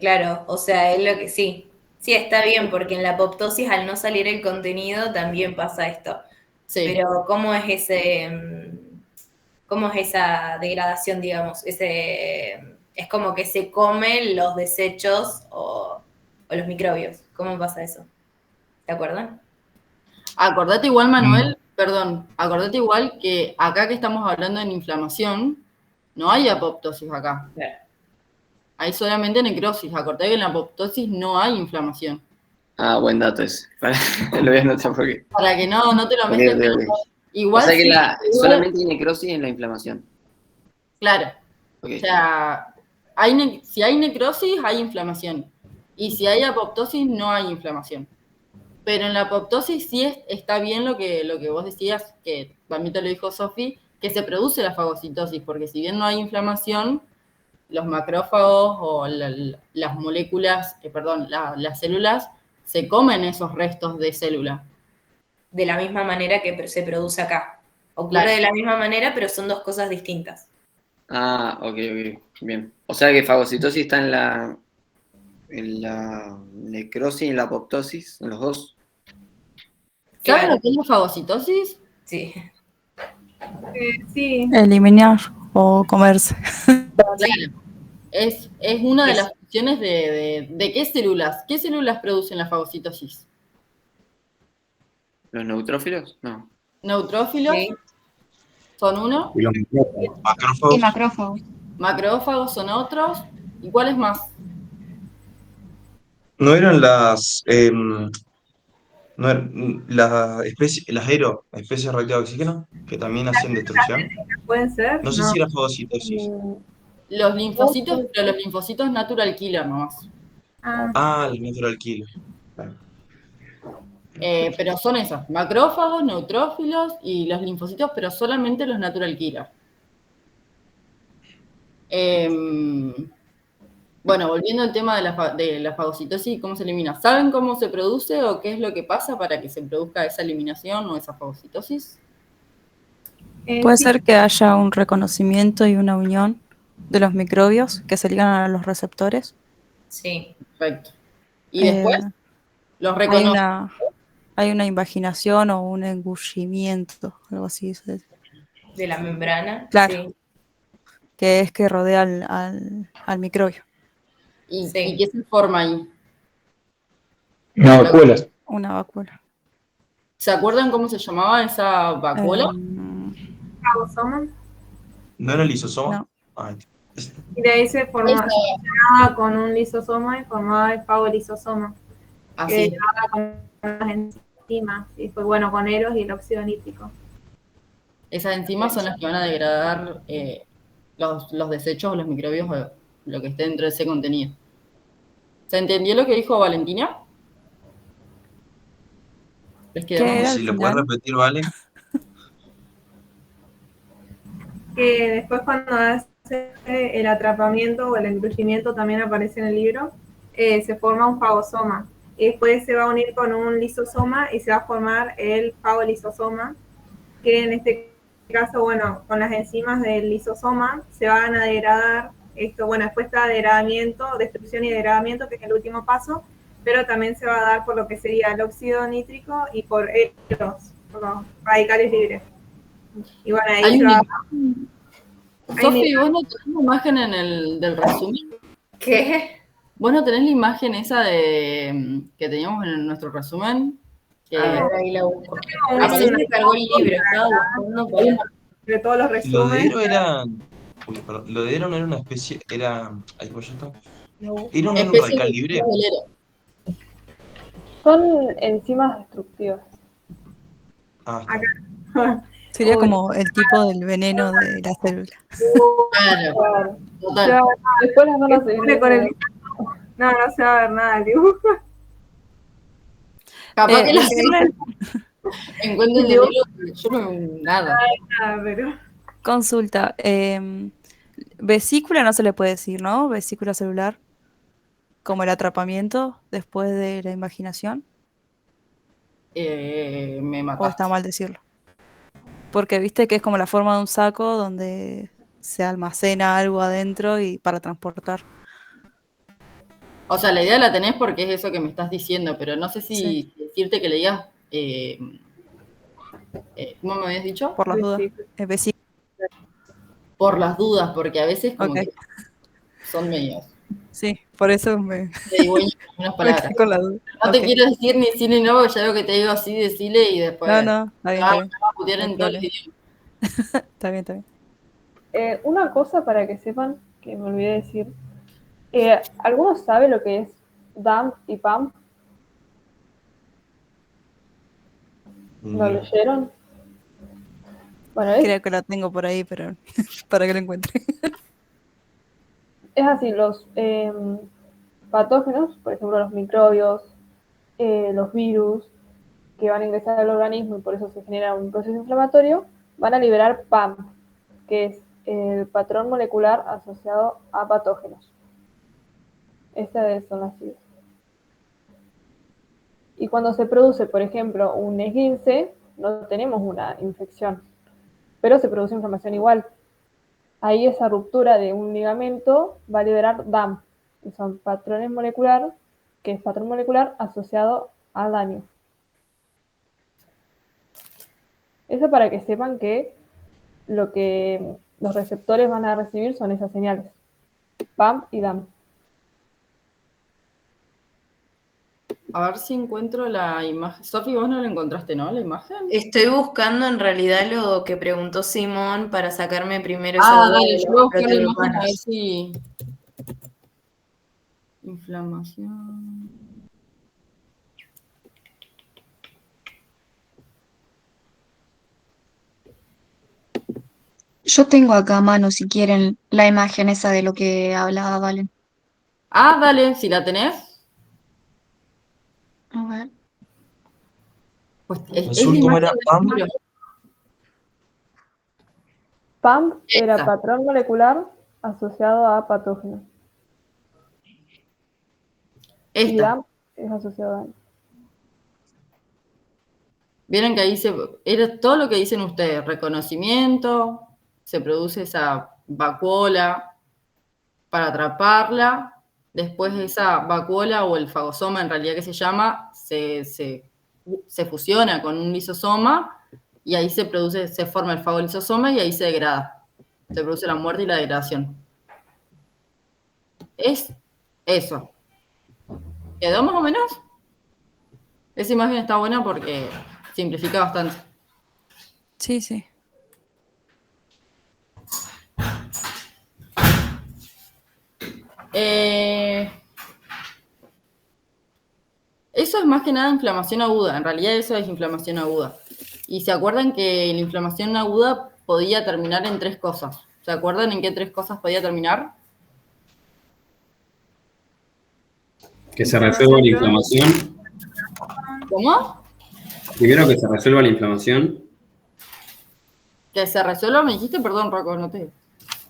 Claro, o sea, es lo que sí. Sí, está bien, porque en la apoptosis, al no salir el contenido, también pasa esto. Sí. Pero, ¿cómo es esa degradación, digamos? Es como que se comen los desechos o los microbios. ¿Cómo pasa eso? ¿Te acuerdan? Acordate igual, Manuel, acordate igual que acá que estamos hablando en inflamación, no hay apoptosis acá. Claro. Hay solamente necrosis. Acordate que en la apoptosis no hay inflamación. Ah, buen dato ese. Lo voy a anotar porque... Para que no te lo Ok, mezcles. ok, ok. Igual O sea que sí, solamente hay necrosis en la inflamación. Claro. Ok. O sea, si hay necrosis, hay inflamación. Y si hay apoptosis, no hay inflamación. Pero en la apoptosis sí está bien lo que vos decías, que también te lo dijo Sofi, que se produce la fagocitosis, porque si bien no hay inflamación, los macrófagos o las moléculas, las células, se comen esos restos de célula. De la misma manera que se produce acá. Ocurre Claro. de la misma manera, pero son dos cosas distintas. Ah, ok, bien. O sea que fagocitosis está en la necrosis y en la apoptosis, en los dos. ¿Saben lo que es la fagocitosis? Sí. Sí. Eliminar o comerse. Claro. Es una de las funciones de qué células. ¿Qué células producen la fagocitosis? ¿Los neutrófilos? No. Neutrófilos Sí. son uno. Y los Y macrófagos. macrófagos. Macrófagos son otros. ¿Y cuáles más? ¿No eran no eran las especies reactivas de oxígeno que también hacen destrucción? ¿Pueden ser? No sé si era fagocitosis. Los linfocitos, pero los linfocitos natural killer nomás. Ah, el natural killer. Claro. Pero son esas, macrófagos, neutrófilos y los linfocitos, pero solamente los natural killer. Bueno, volviendo al tema de la fagocitosis y cómo se elimina. ¿Saben cómo se produce o qué es lo que pasa para que se produzca esa eliminación o esa fagocitosis? Puede Sí. ser que haya un reconocimiento y una unión de los microbios que se ligan a los receptores. Sí. Perfecto. Y después, los hay reconocen. hay una invaginación o un engullimiento, algo así. De la membrana. Claro. Sí. Que es que rodea al microbio. ¿Y Sí. qué se forma ahí? Una vacuola. Una vacuola. ¿Se acuerdan cómo se llamaba esa vacuola? Fagosoma. ¿No era el lisosoma? No. Ay, Y de ahí se formaba con un lisosoma y formaba el fagolisosoma. Que Así. estaba con las enzimas. Y fue bueno con Eros y el óxido nítrico. Esas enzimas son las que van a degradar los desechos o los microbios o lo que esté dentro de ese contenido. ¿Se entendió lo que dijo Valentina? ¿Les quedó ¿Qué más? era si al lo puedes final? repetir, ¿vale? Que después cuando hace el atrapamiento o el engrullimiento, también aparece en el libro, se forma un fagosoma. Y después se va a unir con un lisosoma y se va a formar el fagolisosoma, que en este caso, bueno, con las enzimas del lisosoma se van a degradar esto, bueno, después está degradamiento, destrucción y degradamiento, que es el último paso, pero también se va a dar por lo que sería el óxido nítrico y por por los radicales libres. Y bueno, ahí Hay se una va. imagen. Sofi, ¿vos no tenés la imagen del resumen? ¿Qué? ¿Vos no tenés la imagen esa que teníamos en nuestro resumen? A ver, ahí la busco. Una Recién me cargó el libro, estaba buscando para... de todos los Los de resúmenes. Ero eran Uy, perdón, lo de Ero no era una especie, era. Ay, ¿cómo se llama? No. ¿Ero no era un Especie radical de libre? bolero. Son enzimas destructivas. Ah, está. Acá. Sería Uy, como el tipo del veneno de la célula. Claro, Claro. total. yo, Después las van a este seguir con el viendo. no, no se va a ver nada el dibujo. Capaz que la Decirle, encuentren El de dibujo Lelo, yo no veo nada. nada, pero consulta. Vesícula no se le puede decir, ¿no? Vesícula celular, como el atrapamiento después de la imaginación, Me o está mataste. mal decirlo. Porque viste que es como la forma de un saco donde se almacena algo adentro y para transportar. O sea, la idea la tenés porque es eso que me estás diciendo, pero no sé Sí, si decirte que le digas. ¿Cómo me habías dicho? por las dudas. sí, Vesícula, Por las dudas, porque a veces como ok. que son medios Sí, por eso me, pedigüeños con algunas me palabras. quedé con la duda. No Ok. te quiero decir ni sí ni no, porque ya veo que te digo así, decile y después No, no, está bien, me está vas bien. a putear No hay en todos los problema. idiomas. Está bien, está bien. Una cosa para que sepan, que me olvidé decir. ¿Alguno sabe lo que es DAM y PAM? ¿Lo No. leyeron? Bueno, es Creo que la tengo por ahí, pero para que lo encuentre. así, los patógenos, por ejemplo los microbios, los virus, que van a ingresar al organismo y por eso se genera un proceso inflamatorio, van a liberar PAM, que es el patrón molecular asociado a patógenos. Estas son las siglas. Y cuando se produce, por ejemplo, un esguince, no tenemos una infección, pero se produce inflamación igual. Ahí esa ruptura de un ligamento va a liberar DAM, que son patrones molecular, que es patrón molecular asociado al daño. Eso para que sepan que lo que los receptores van a recibir son esas señales, PAM y DAM. A ver si encuentro la imagen. Sofi, vos no la encontraste, ¿no? La imagen. Estoy buscando en realidad lo que preguntó Simón para sacarme primero esa Ah, duda dale, de yo los voy a buscar la imagen a ver proteoglucanos. si. Inflamación. Yo tengo acá a mano, si quieren, la imagen esa de lo que hablaba Valen. Ah, dale, si la tenés. A ver. Pues es la Azul, ¿cómo imagen era? del ¿Pam? libro. PAM era Esa. patrón molecular asociado a patógenos. Y Esta. DAM es asociado a daño. Vieron que ahí era todo lo que dicen ustedes, reconocimiento, se produce esa vacuola para atraparla, después esa vacuola o el fagosoma en realidad que se llama, se fusiona con un lisosoma y ahí se forma el fagolisosoma y ahí se degrada, se produce la muerte y la degradación. Es eso. ¿Quedó más o menos? Esa imagen está buena porque simplifica bastante. Sí, sí. Eso es más que nada inflamación aguda, en realidad eso es inflamación aguda. Y se acuerdan que la inflamación aguda podía terminar en 3 cosas. ¿Se acuerdan en qué 3 cosas podía terminar? Que se resuelva la inflamación. ¿Cómo? Primero que se resuelva la inflamación. Que se resuelva, me dijiste, perdón, Rocco, no te.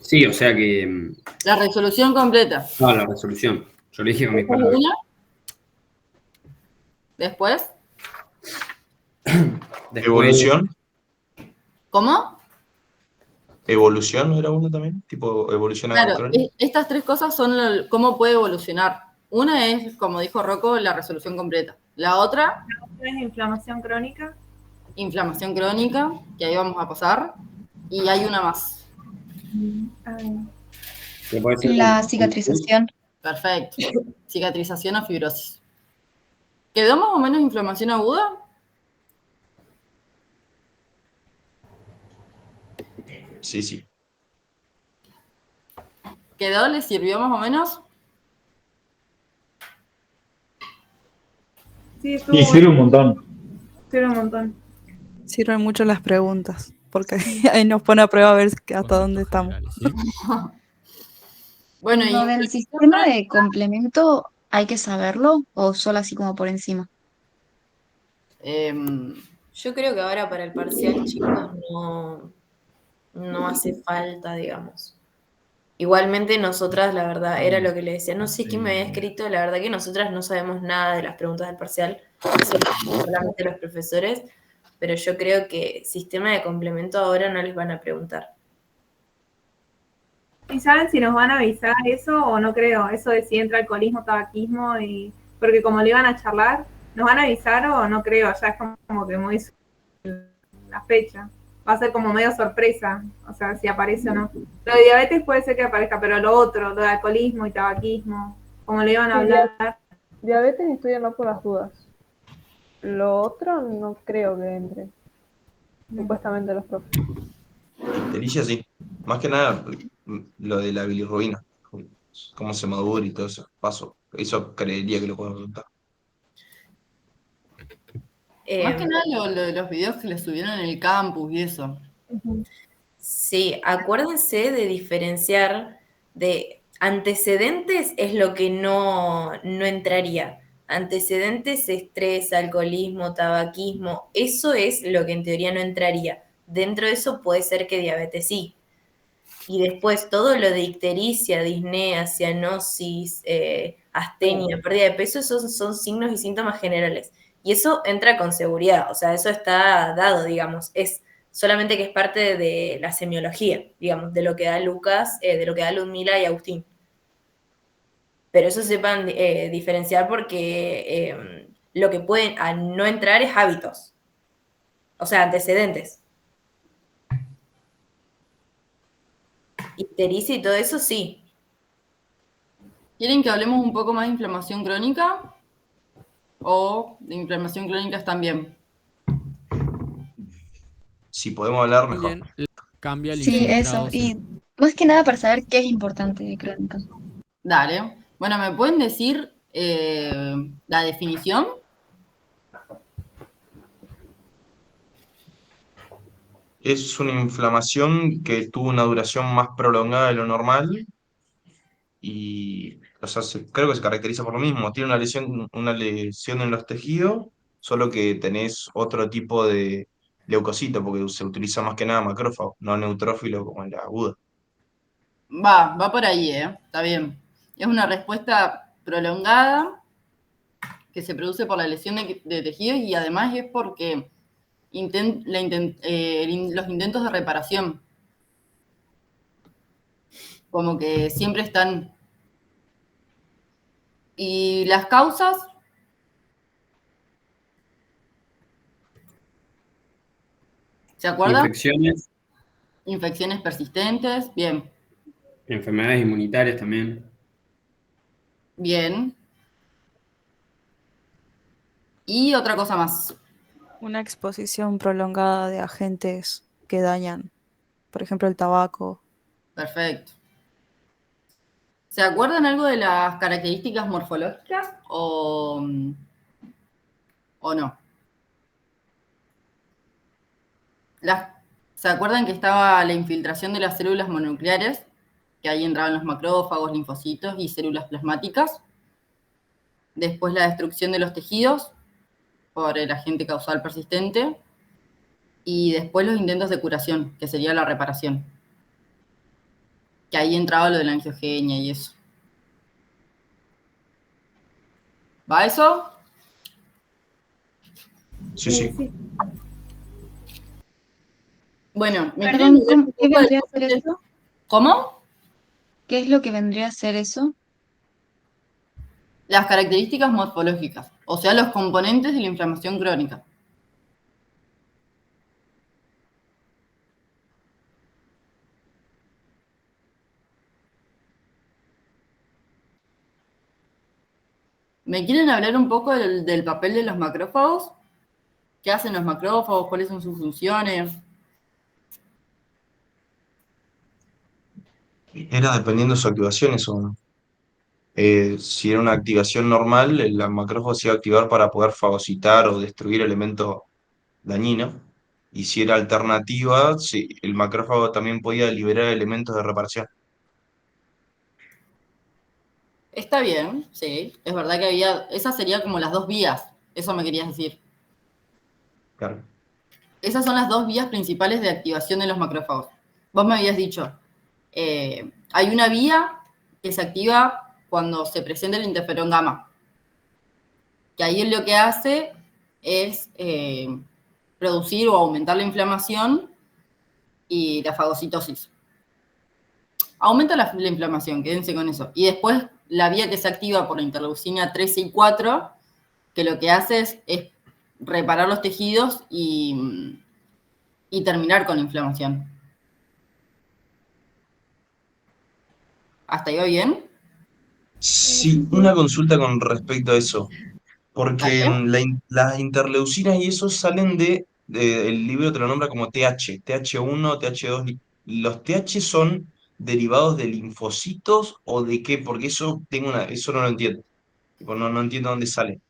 Sí, o sea que. La resolución completa. No, la resolución. Yo le dije con mis Esa es palabras. una. Después. Después, ¿Evolución? ¿Cómo? ¿Evolución no era uno también? Tipo, evolución Claro, crónica. estas 3 cosas son cómo puede evolucionar. Una es, como dijo Rocco, la resolución completa. La otra, es inflamación crónica. inflamación crónica, que ahí vamos a pasar. Y hay una más. que puede ser La cicatrización. Perfecto. Cicatrización o fibrosis. ¿Quedó más o menos inflamación aguda? Sí, sí. ¿Quedó? ¿Les sirvió más o menos? Sí, estuvo Y sirve un bueno. montón. Sirve un montón. Sirven mucho las preguntas, porque ahí nos pone a prueba a ver hasta dónde estamos. Bueno, y Lo del sistema de complemento, ¿hay que saberlo o solo así como por encima? Yo creo que ahora para el parcial, chicos, no hace falta, digamos. Igualmente nosotras, la verdad, era lo que le decía, no sé quién me había escrito, la verdad que nosotras no sabemos nada de las preguntas del parcial, solamente los profesores, pero yo creo que sistema de complemento ahora no les van a preguntar. ¿Y saben si nos van a avisar eso o no creo? Eso de si entra alcoholismo, tabaquismo y... Porque como le iban a charlar, ¿nos van a avisar o no creo? Ya es como que muy la fecha. Va a ser como medio sorpresa, o sea, si aparece o no. Lo de diabetes puede ser que aparezca, pero lo otro, lo de alcoholismo y tabaquismo, como le iban a hablar. Diabetes estudianlo por las dudas. Lo otro no creo que entre. Supuestamente los profes. Ictericia sí. Más que nada, lo de la bilirrubina. Cómo se madura y todo eso. Paso. Eso creería que lo puedo preguntar. Más que nada lo de los videos que les subieron en el campus y eso. Sí, acuérdense de diferenciar de antecedentes es lo que no entraría. Antecedentes, estrés, alcoholismo, tabaquismo, eso es lo que en teoría no entraría. Dentro de eso puede ser que diabetes sí. Y después todo lo de ictericia, disnea, cianosis, astenia, pérdida de peso, esos son signos y síntomas generales. Y eso entra con seguridad, o sea, eso está dado, digamos, es solamente que es parte de la semiología, digamos, de lo que da Lucas, de lo que da Ludmila y Agustín. Pero eso sepan diferenciar porque lo que pueden no entrar es hábitos, o sea, antecedentes. Ictericia y todo eso sí. ¿Quieren que hablemos un poco más de inflamación crónica? ¿O de inflamación crónica también? Si podemos hablar, mejor. Cambia el Sí, infiltrado. eso. Y más que nada para saber qué es importante de crónica. Dale. Bueno, ¿me pueden decir la definición? Es una inflamación que tuvo una duración más prolongada de lo normal y, o sea, creo que se caracteriza por lo mismo. Tiene una lesión en los tejidos, solo que tenés otro tipo de leucocito, porque se utiliza más que nada macrófago, no neutrófilo como en la aguda. Va por ahí, está bien. Es una respuesta prolongada que se produce por la lesión de tejidos y además es porque los intentos de reparación como que siempre están. ¿Y las causas? ¿Se acuerdan? Infecciones, Infecciones persistentes, bien, enfermedades inmunitarias también. bien. Y otra cosa más. Una exposición prolongada de agentes que dañan, por ejemplo, el tabaco. Perfecto. ¿Se acuerdan algo de las características morfológicas o no? ¿Se acuerdan que estaba la infiltración de las células mononucleares? Que ahí entraban los macrófagos, linfocitos y células plasmáticas. Después la destrucción de los tejidos por el agente causal persistente. Y después los intentos de curación, que sería la reparación. Que ahí entraba lo de la angiogenia y eso. ¿Va eso? Sí. Bueno, ¿me Perdón, quieren decir ¿qué un poco vendría a del ser eso? proceso? ¿Cómo? ¿Qué es lo que vendría a ser eso? Las características morfológicas, o sea, los componentes de la inflamación crónica. ¿Me quieren hablar un poco del papel de los macrófagos? ¿Qué hacen los macrófagos? ¿Cuáles son sus funciones? Era dependiendo de su activación eso, ¿no? Si era una activación normal, el macrófago se iba a activar para poder fagocitar o destruir elementos dañinos. Y si era alternativa, sí, el macrófago también podía liberar elementos de reparación. Está bien, sí. Es verdad que había. Esas serían como las dos vías. Eso me querías decir. Claro. Esas son las dos vías principales de activación de los macrófagos. Vos me habías dicho, hay una vía que se activa cuando se presenta el interferón gamma, que ahí lo que hace es producir o aumentar la inflamación y la fagocitosis. Aumenta la inflamación, quédense con eso. Y después la vía que se activa por la interleucina 13 y 4, que lo que hace es reparar los tejidos y terminar con la inflamación. ¿Hasta ahí va bien? Sí, una consulta con respecto a eso. Porque ¿Dale? las interleucinas y eso salen el libro te lo nombra como TH, TH1, TH2. ¿Los TH son derivados de linfocitos o de qué? Porque eso no lo entiendo. Tipo, no entiendo dónde sale.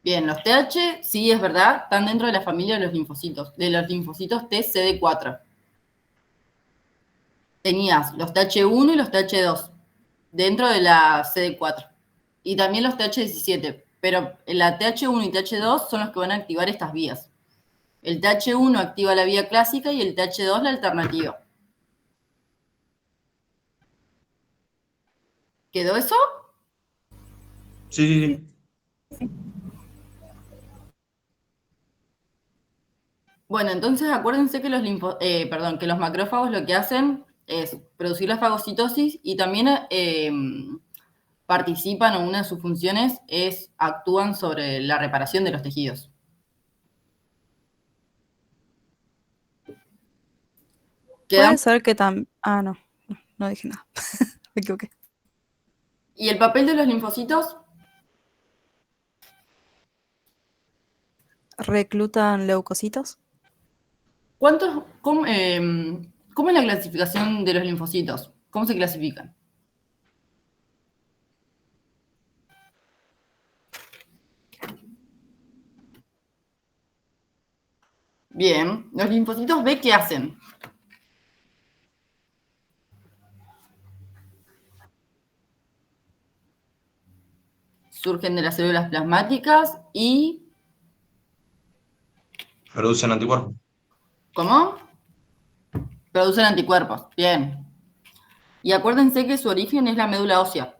Bien, los TH, sí, es verdad, están dentro de la familia de los linfocitos TCD4. Tenías los TH1 y los TH2 dentro de la CD4. Y también los TH17, pero la TH1 y TH2 son los que van a activar estas vías. El TH1 activa la vía clásica y el TH2 la alternativa. ¿Quedó eso? Sí. Bueno, entonces acuérdense que que los macrófagos lo que hacen es producir la fagocitosis y también participan, o una de sus funciones es actúan sobre la reparación de los tejidos. Puede ser que también... Ah, no dije nada. Me equivoqué. ¿Y el papel de los linfocitos? ¿Reclutan leucocitos? ¿Cómo es la clasificación de los linfocitos? ¿Cómo se clasifican? Bien, los linfocitos B, ¿qué hacen? Surgen de las células plasmáticas y... Producen anticuerpos. ¿Cómo? Producen anticuerpos, bien. Y acuérdense que su origen es la médula ósea.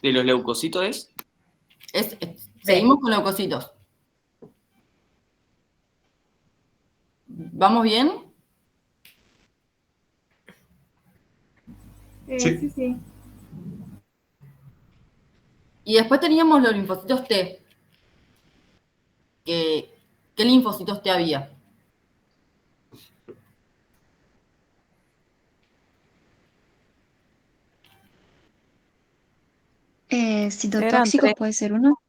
¿De los leucocitos es? Seguimos con leucocitos. ¿Vamos bien? Sí. Y después teníamos los linfocitos T. ¿Qué linfocitos T había? Citotóxicos puede ser uno.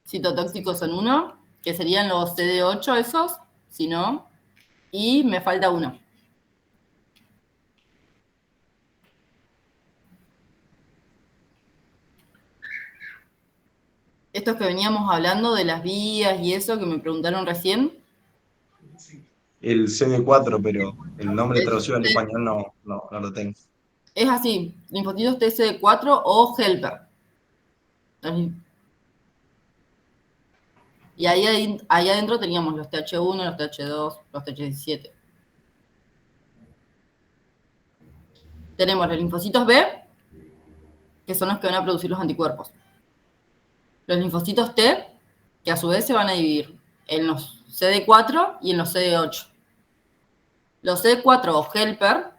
Citotóxicos son uno, que serían los CD8 esos, si no, y me falta uno. Estos que veníamos hablando de las vías y eso que me preguntaron recién. El CD4, pero el nombre traducido al español no lo tengo. Es así, linfocitos TCD4 o helper. Y ahí adentro teníamos los TH1, los TH2, los TH17. Tenemos los linfocitos B, que son los que van a producir los anticuerpos. Los linfocitos T, que a su vez se van a dividir en los CD4 y en los CD8. Los CD4 o helper,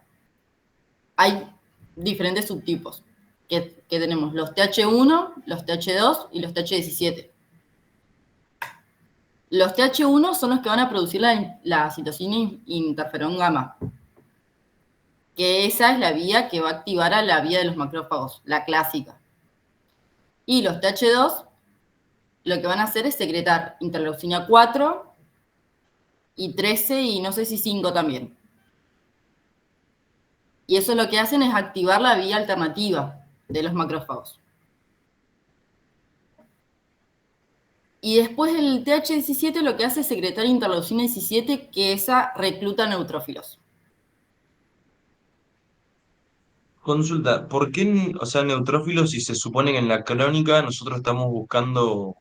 hay diferentes subtipos, que tenemos los TH1, los TH2 y los TH17. Los TH1 son los que van a producir la citosina interferón gamma, que esa es la vía que va a activar a la vía de los macrófagos, la clásica. Y los TH2 lo que van a hacer es secretar interleucina 4 y 13 y no sé si 5 también. Y eso lo que hacen es activar la vía alternativa de los macrófagos. Y después el TH17 lo que hace es secretar interleucina 17, que esa recluta neutrófilos. Consulta, ¿por qué, o sea, neutrófilos, si se supone que en la crónica nosotros estamos buscando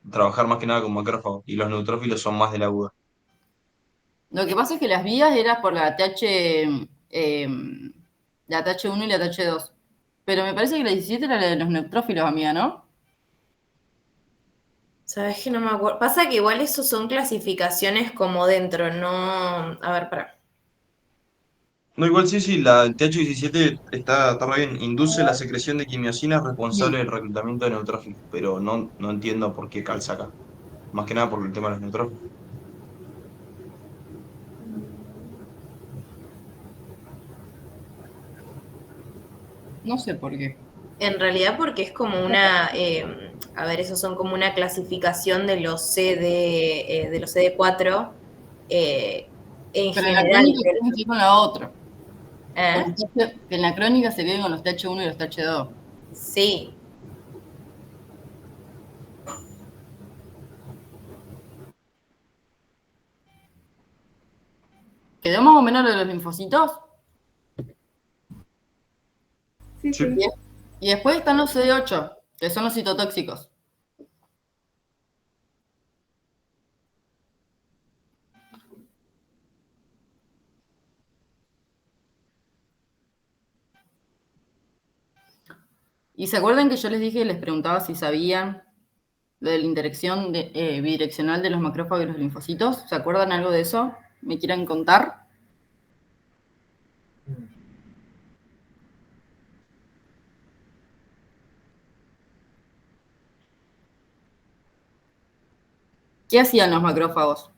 trabajar más que nada con macrófagos y los neutrófilos son más de la aguda? Lo que pasa es que las vías eran por la la TH1 y la TH2. Pero me parece que la 17 era la de los neutrófilos, amiga, ¿no? ¿Sabes que no me acuerdo? Pasa que igual eso son clasificaciones como dentro, no... A ver, pará. No, igual sí, la TH17 está re bien. Induce la secreción de quimiosinas responsable del reclutamiento de neutrófilos, pero no entiendo por qué calza acá. Más que nada por el tema de los neutrófilos. No sé por qué. En realidad porque es como una... a ver, esos son como una clasificación de los de los CD4. En Pero en la general... crónica tiene que ir con la otra. ¿Eh? Que en la crónica se queden con los TH1 y los TH2. Sí. ¿Quedó más o menos lo de los linfocitos? Sí, sí. Y después están los CD8, que son los citotóxicos. Y se acuerdan que yo les dije, les preguntaba si sabían lo de la interacción bidireccional de los macrófagos y los linfocitos. ¿Se acuerdan algo de eso? ¿Me quieran contar? ¿Qué hacían los macrófagos?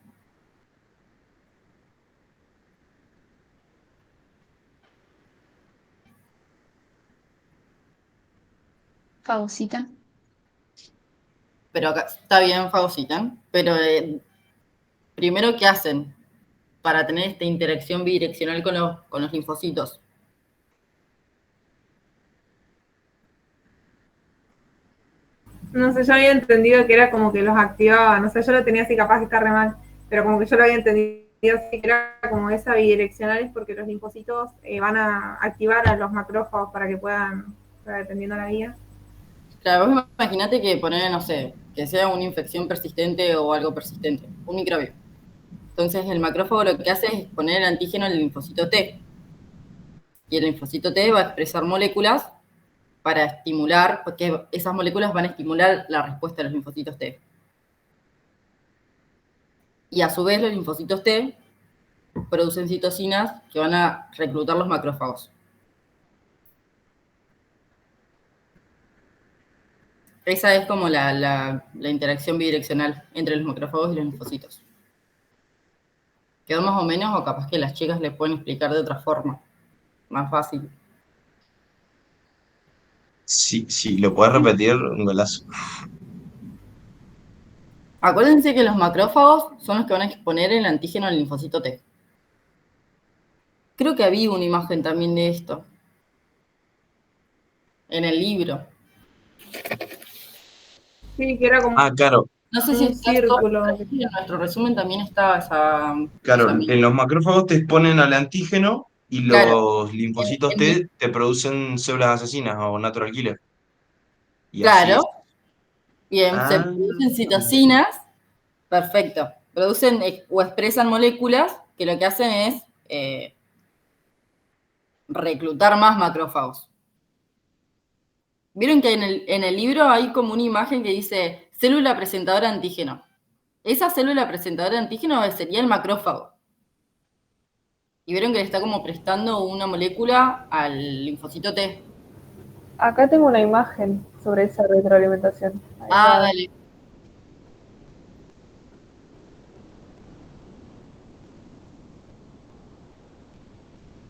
Fagocitan. Pero acá está bien, fagocitan, pero primero, ¿qué hacen para tener esta interacción bidireccional con los linfocitos? No sé, yo había entendido que era como que los activaba, no sé, yo lo tenía así, capaz que está re mal, pero como que yo lo había entendido así, que era como esa bidireccional, es porque los linfocitos van a activar a los macrófagos para que puedan, dependiendo de la vía. Claro, vos imaginate que poner, no sé, que sea una infección persistente o algo persistente, un microbio. Entonces el macrófago lo que hace es poner el antígeno en el linfocito T. Y el linfocito T va a expresar moléculas para estimular, porque esas moléculas van a estimular la respuesta de los linfocitos T. Y a su vez los linfocitos T producen citocinas que van a reclutar los macrófagos. Esa es como la interacción bidireccional entre los macrófagos y los linfocitos. ¿Quedó más o menos o capaz que las chicas le pueden explicar de otra forma? Más fácil. Sí, lo puedes repetir, un golazo. Acuérdense que los macrófagos son los que van a exponer el antígeno al linfocito T. Creo que había una imagen también de esto en el libro. Sí, que era como Claro. No sé si un está círculo. en nuestro resumen también estaba esa... Claro, esa en los macrófagos te exponen al antígeno y Claro. los linfocitos T te producen células asesinas o natural killer. Y así Claro. es. Bien, se producen citocinas, perfecto. Producen o expresan moléculas que lo que hacen es reclutar más macrófagos. Vieron que en el libro hay como una imagen que dice célula presentadora de antígeno. Esa célula presentadora de antígeno sería el macrófago. Y vieron que le está como prestando una molécula al linfocito T. Acá tengo una imagen sobre esa retroalimentación. Ahí va. Dale.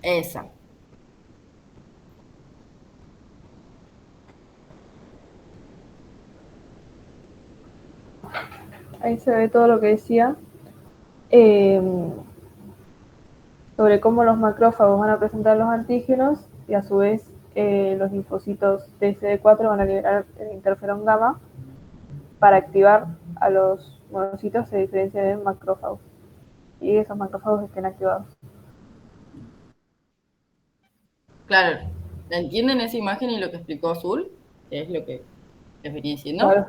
Esa. Ahí se ve todo lo que decía. sobre cómo los macrófagos van a presentar los antígenos y a su vez los linfocitos de CD4 van a liberar el interferón gamma para activar a los monocitos, se diferencia de macrófagos. Y esos macrófagos estén activados. Claro, ¿entienden esa imagen y lo que explicó Azul? ¿Qué es lo que les venía diciendo? Claro.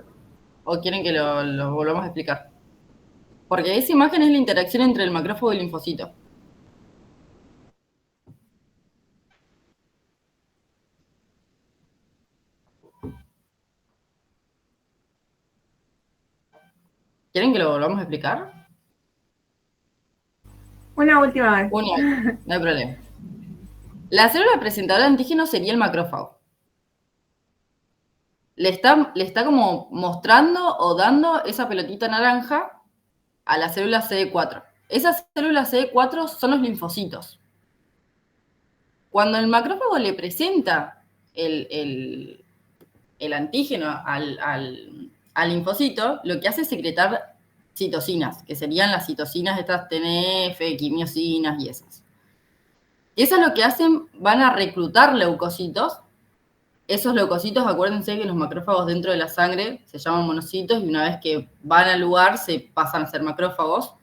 ¿O quieren que lo volvamos a explicar? Porque esa imagen es la interacción entre el macrófago y el linfocito. ¿Quieren que lo volvamos a explicar? Una última vez. No hay problema. La célula presentadora de antígenos sería el macrófago. Le está como mostrando o dando esa pelotita naranja a la célula CD4. Esas células CD4 son los linfocitos. Cuando el macrófago le presenta el antígeno al linfocito, lo que hace es secretar citocinas, que serían las citocinas estas TNF, quimiosinas y esas. Y eso es lo que hacen, van a reclutar leucocitos. Esos leucocitos, acuérdense que los macrófagos dentro de la sangre se llaman monocitos y una vez que van al lugar se pasan a ser macrófagos.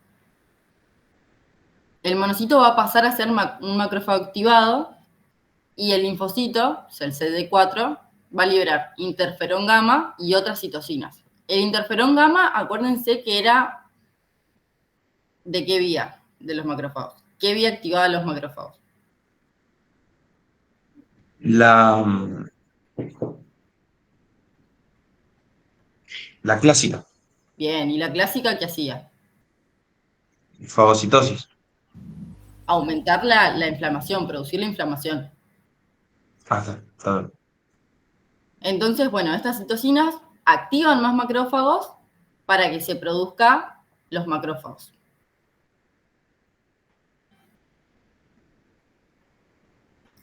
El monocito va a pasar a ser un macrófago activado y el linfocito, o sea, el CD4, va a liberar interferón gamma y otras citocinas. El interferón gamma, acuérdense que era ¿de qué vía? De los macrófagos. ¿Qué vía activaba los macrófagos? La clásica, Bien, ¿y la clásica qué hacía? fagocitosis. Aumentar la inflamación, producir la inflamación. Está bien. Entonces, bueno, estas citocinas activan más macrófagos para que se produzcan los macrófagos.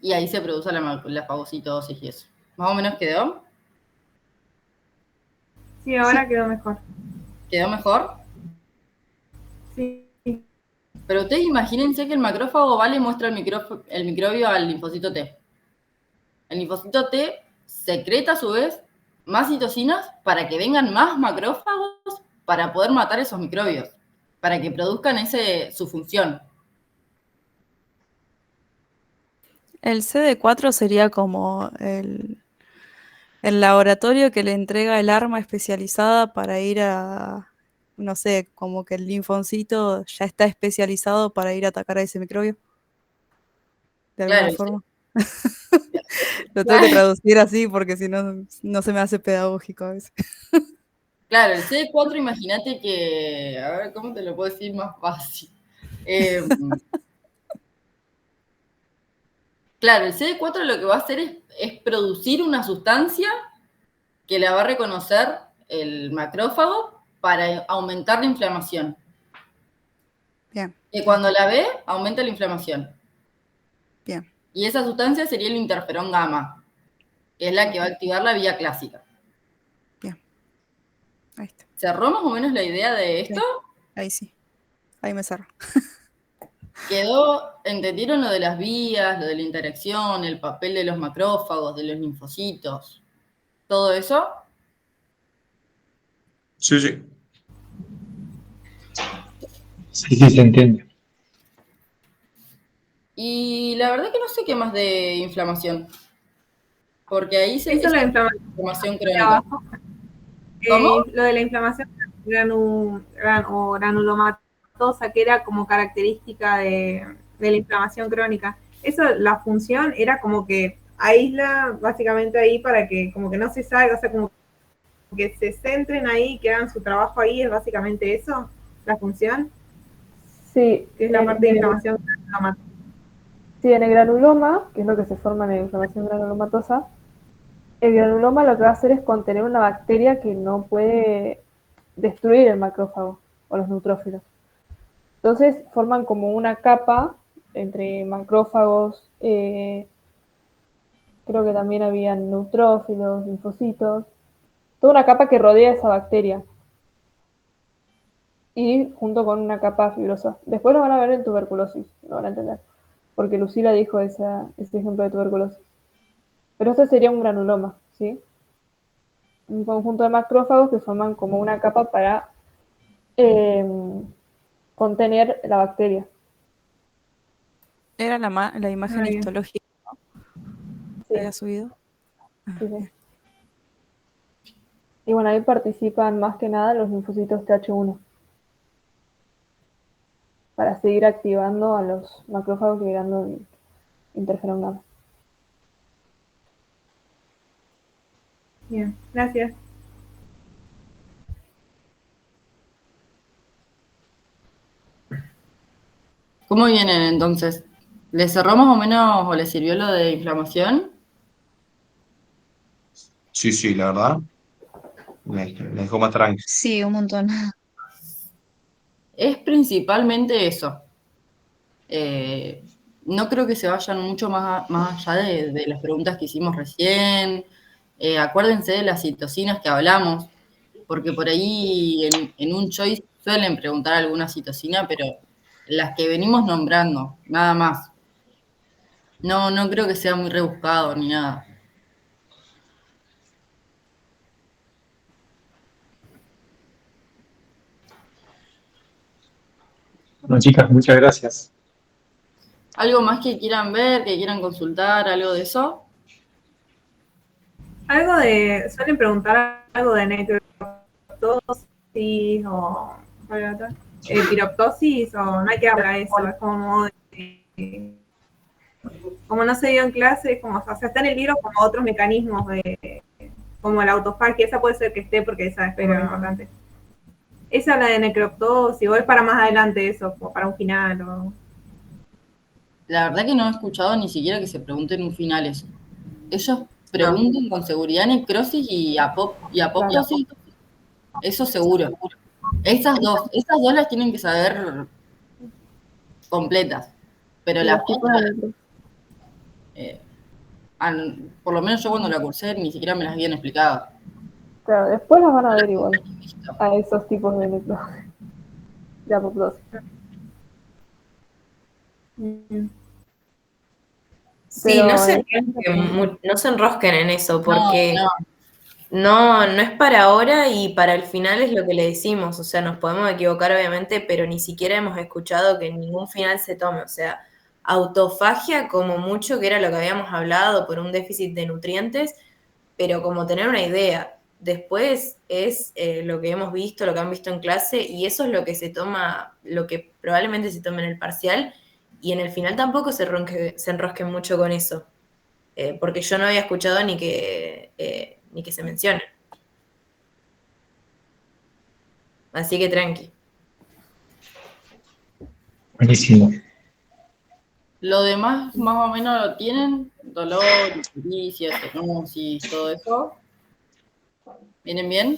Y ahí se produce la fagocitosis y eso. ¿Más o menos quedó? Sí, ahora quedó mejor. ¿Quedó mejor? Sí. Pero ustedes imagínense que el macrófago va y le muestra el microbio al linfocito T. El linfocito T secreta a su vez más citocinas para que vengan más macrófagos para poder matar esos microbios, para que produzcan su función. El CD4 sería como el laboratorio que le entrega el arma especializada para ir a, no sé, como que el linfocito ya está especializado para ir a atacar a ese microbio. De alguna Claro, forma. Lo tengo que traducir así porque si no, no se me hace pedagógico a veces. Claro, el CD4, imagínate que, a ver, ¿cómo te lo puedo decir más fácil? Claro, el CD4 lo que va a hacer es producir una sustancia que la va a reconocer el macrófago para aumentar la inflamación. Bien. Y cuando la ve, aumenta la inflamación. Bien. Y esa sustancia sería el interferón gamma, que es la que va a activar la vía clásica. Bien. Ahí está. ¿Cerró más o menos la idea de esto? Ahí sí. Ahí me cerro. ¿Entendieron lo de las vías, lo de la interacción, el papel de los macrófagos, de los linfocitos? ¿Todo eso? Sí, sí. Sí, se entiende. Y la verdad que no sé qué más de inflamación. Porque ahí se Eso es la inflamación crónica. ¿Cómo? Lo de la inflamación granulomatosa, que era como característica de la inflamación crónica. Eso, la función era como que aísla básicamente ahí para que como que no se salga, o sea, como que se centren ahí, que hagan su trabajo ahí, es básicamente eso, la función. Sí. Que es la parte de inflamación granulomatosa. Sí, en el granuloma, que es lo que se forma en la inflamación granulomatosa, el granuloma lo que va a hacer es contener una bacteria que no puede destruir el macrófago o los neutrófilos. Entonces forman como una capa entre macrófagos, creo que también habían neutrófilos, linfocitos, toda una capa que rodea esa bacteria. Y junto con una capa fibrosa. Después lo van a ver en tuberculosis, lo van a entender. porque Lucila dijo ese ejemplo de tuberculosis. Pero este sería un granuloma, ¿sí? Un conjunto de macrófagos que forman como una capa para contener la bacteria. Era la imagen bien. histológica Sí, que había subido. sí, sí. Y bueno, ahí participan más que nada los linfocitos Th1 para seguir activando a los macrófagos liberando el interferón gamma. Bien, gracias. ¿Cómo vienen entonces? ¿Les cerró más o menos o les sirvió lo de inflamación? Sí, sí, la verdad. Me dejó más tranqui. Sí, un montón. Es principalmente eso. Eh, no creo que se vayan mucho más allá de las preguntas que hicimos recién. Acuérdense de las citocinas que hablamos, porque por ahí en un choice suelen preguntar alguna citocina, pero las que venimos nombrando, nada más. No creo que sea muy rebuscado ni nada. Bueno, chicas, muchas gracias. ¿Algo más que quieran ver, que quieran consultar, algo de eso? Suelen preguntar algo de necroptosis o ¿cuál era otra? Piroptosis, o no hay que hablar de eso, es como no se dio en clase, o sea, está en el libro como otros mecanismos como la autofagia, esa puede ser que esté porque esa es muy importante. Esa habla de necroptosis, o es para más adelante eso, como para un final, o... La verdad que no he escuchado ni siquiera que se pregunten un final eso. Ellos preguntan con seguridad necrosis y apoptosis, eso seguro. Esas dos las tienen que saber completas. Pero Y las los tipos otras, de necrosis. por lo menos yo cuando la cursé ni siquiera me las habían explicado. Claro, después las van a ver igual, a esos tipos de necrosis, de apoptosis. Sí, Pero no se enrosquen en eso, No, porque no. no es para ahora y para el final es lo que le decimos. O sea, nos podemos equivocar obviamente, pero ni siquiera hemos escuchado que ningún final se tome. O sea, autofagia como mucho, que era lo que habíamos hablado por un déficit de nutrientes, pero como tener una idea. Después es lo que hemos visto, lo que han visto en clase, y eso es lo que se toma, lo que probablemente se tome en el parcial, y en el final tampoco se enrosquen mucho con eso, porque yo no había escuchado ni que se mencione. Así que tranqui. Buenísimo. Lo demás más o menos lo tienen, dolor, ictericia, estenosis, todo eso. ¿Vienen bien?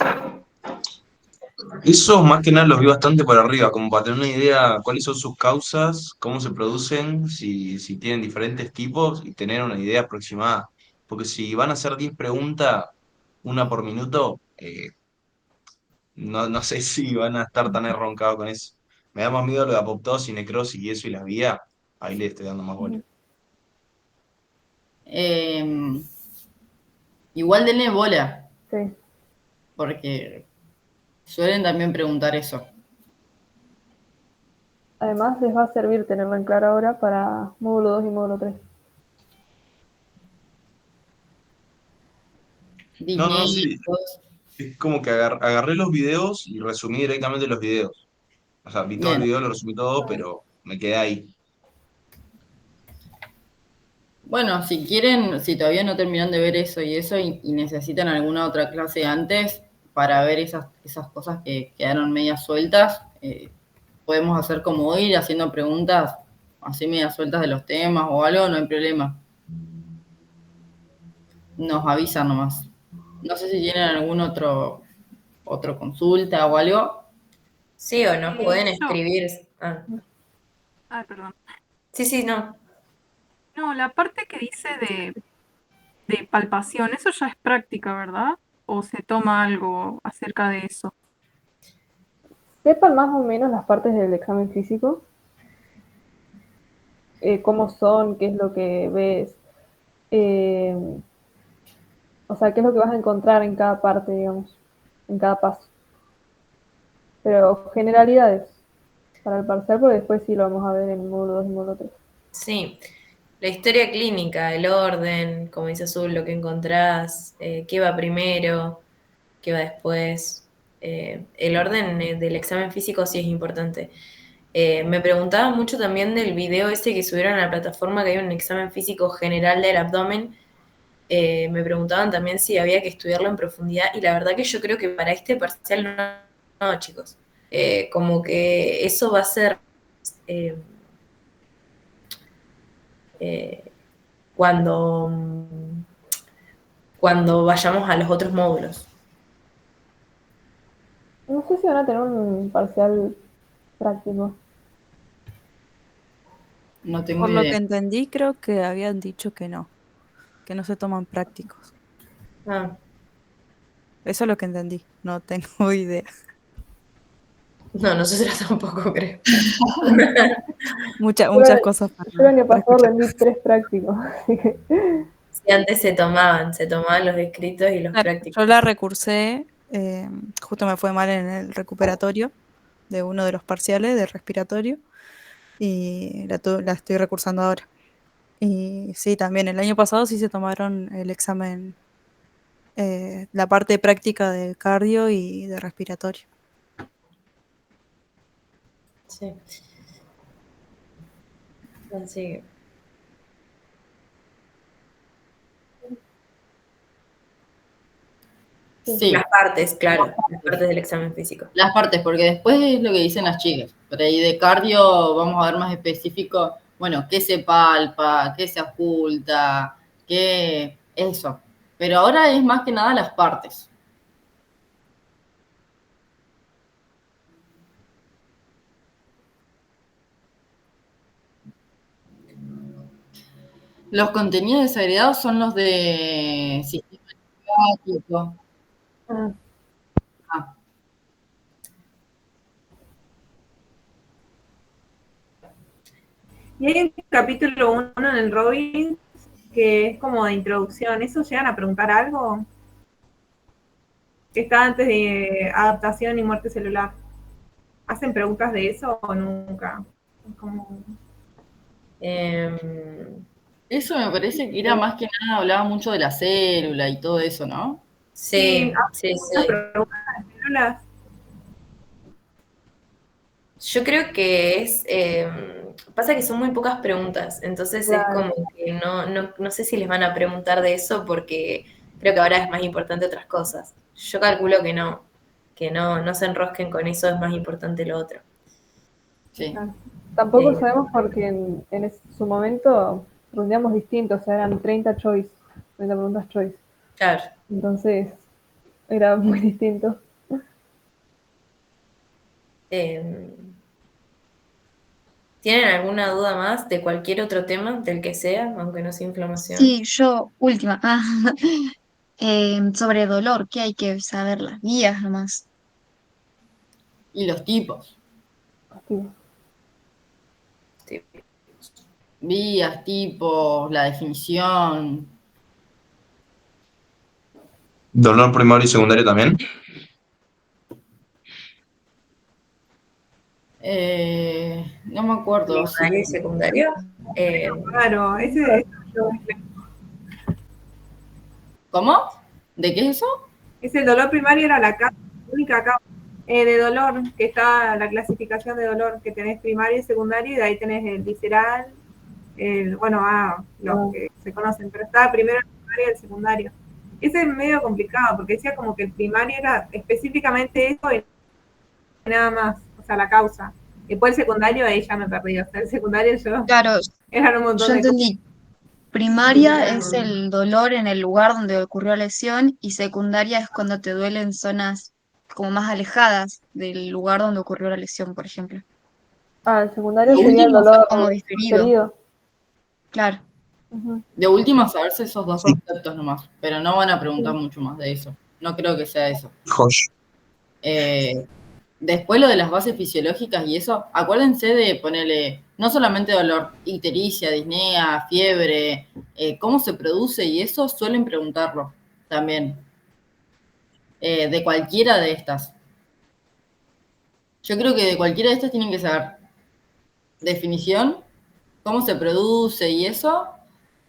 Esos más que nada los vi bastante por arriba, como para tener una idea cuáles son sus causas, cómo se producen, si tienen diferentes tipos y tener una idea aproximada. Porque si van a hacer 10 preguntas, una por minuto, no sé si van a estar tan enroncados con eso. Me da más miedo lo de apoptosis, necrosis y eso y las vías, ahí le estoy dando más bola. Igual denle bola, sí, porque suelen también preguntar eso. además les va a servir tenerlo en claro ahora para módulo 2 y módulo 3. No, sí. Es como que agarré los videos y resumí directamente los videos. O sea, vi todo el Bien. video, lo resumí todo, pero me quedé ahí. Bueno, si quieren, si todavía no terminan de ver eso y necesitan alguna otra clase antes para ver esas cosas que quedaron medias sueltas, podemos hacer como ir haciendo preguntas así medias sueltas de los temas o algo, no hay problema. Nos avisan nomás. No sé si tienen algún otro consulta o algo. Sí, o nos pueden Yo- escribir. Ay, perdón. Sí, no. No, la parte que dice de palpación, eso ya es práctica, ¿verdad? ¿O se toma algo acerca de eso? Sepan más o menos las partes del examen físico. cómo son, qué es lo que ves, eh, o sea, qué es lo que vas a encontrar en cada parte, digamos, en cada paso. Pero generalidades para el parcial, porque después sí lo vamos a ver en el módulo 2 y módulo 3. Sí, la historia clínica, el orden, como dice Azul, lo que encontrás, qué va primero, qué va después. El orden del examen físico sí es importante. Me preguntaba mucho también del video ese que subieron a la plataforma, que hay un examen físico general del abdomen. Me preguntaban también si había que estudiarlo en profundidad, y la verdad que yo creo que para este parcial no, chicos. Como que eso va a ser eh, eh, cuando, cuando vayamos a los otros módulos. No sé si van a tener un parcial práctico. No tengo Por lo que idea. entendí, creo que habían dicho que no se toman prácticos. Ah, Eso es lo que entendí, no tengo idea. no, nosotros tampoco creo. Muchas cosas Yo el año para pasado escuchar. rendí 3 prácticos, así que Sí, antes se tomaban los escritos y los Claro, prácticos. yo la recursé, justo me fue mal en el recuperatorio de uno de los parciales de respiratorio y la estoy recursando ahora. Y sí, también el año pasado sí se tomaron el examen, la parte práctica de cardio y de respiratorio. Sí. Así que... Sí, Las partes, claro, las partes del examen físico. las partes, porque después es lo que dicen las chicas. Por ahí de cardio vamos a ver más específico, bueno, qué se palpa, qué se oculta, qué eso. Pero ahora es más que nada las partes. Los contenidos desagregados son los de sistema linfático. Ah, Y hay un capítulo 1 en el Robin que es como de introducción. ¿Eso llegan a preguntar algo? Que está antes de adaptación y muerte celular. ¿Hacen preguntas de eso o nunca? Como... eso me parece que era más que nada, hablaba mucho de la célula y todo eso, ¿no? Sí, sí, sí. preguntas de células. Yo creo que es... pasa que son muy pocas preguntas, entonces es como que no sé si les van a preguntar de eso porque creo que ahora es más importante otras cosas. Yo calculo que no se enrosquen con eso, es más importante lo otro. Sí. tampoco sabemos porque en su momento rondeamos distinto, o sea, eran 30 preguntas choice. Claro. Entonces, era muy distinto. ¿Tienen alguna duda más de cualquier otro tema, del que sea, aunque no sea inflamación? Sí, yo, última. Sobre dolor, ¿qué hay que saber? Las guías nomás. Y los tipos. Vías, tipos, la definición. ¿Dolor primario y secundario también? No me acuerdo. ¿Primario y secundario? Claro, ese... ¿Cómo? ¿De qué es eso? Es el dolor primario, era la única causa de dolor, que está la clasificación de dolor, que tenés primario y secundario, y de ahí tenés el visceral, los que se conocen, pero está primero el primario y el secundario. Ese es medio complicado, porque decía como que el primario era específicamente eso y nada más, o sea, la causa. Después el secundario, ahí ya me perdí, o sea, el secundario yo... Claro, Eran un montón yo de entendí. Primaria es el dolor en el lugar donde ocurrió la lesión y secundaria es cuando te duelen zonas como más alejadas del lugar donde ocurrió la lesión, por ejemplo. El secundario sería el dolor como diferido. diferido. Claro. De última saberse esos dos conceptos nomás, pero no van a preguntar mucho más de eso. No creo que sea eso. Después lo de las bases fisiológicas y eso, acuérdense de ponerle No solamente dolor, ictericia, disnea, fiebre, cómo se produce y eso suelen preguntarlo también. De cualquiera de estas. Yo creo que de cualquiera de estas tienen que saber definición, cómo se produce y eso,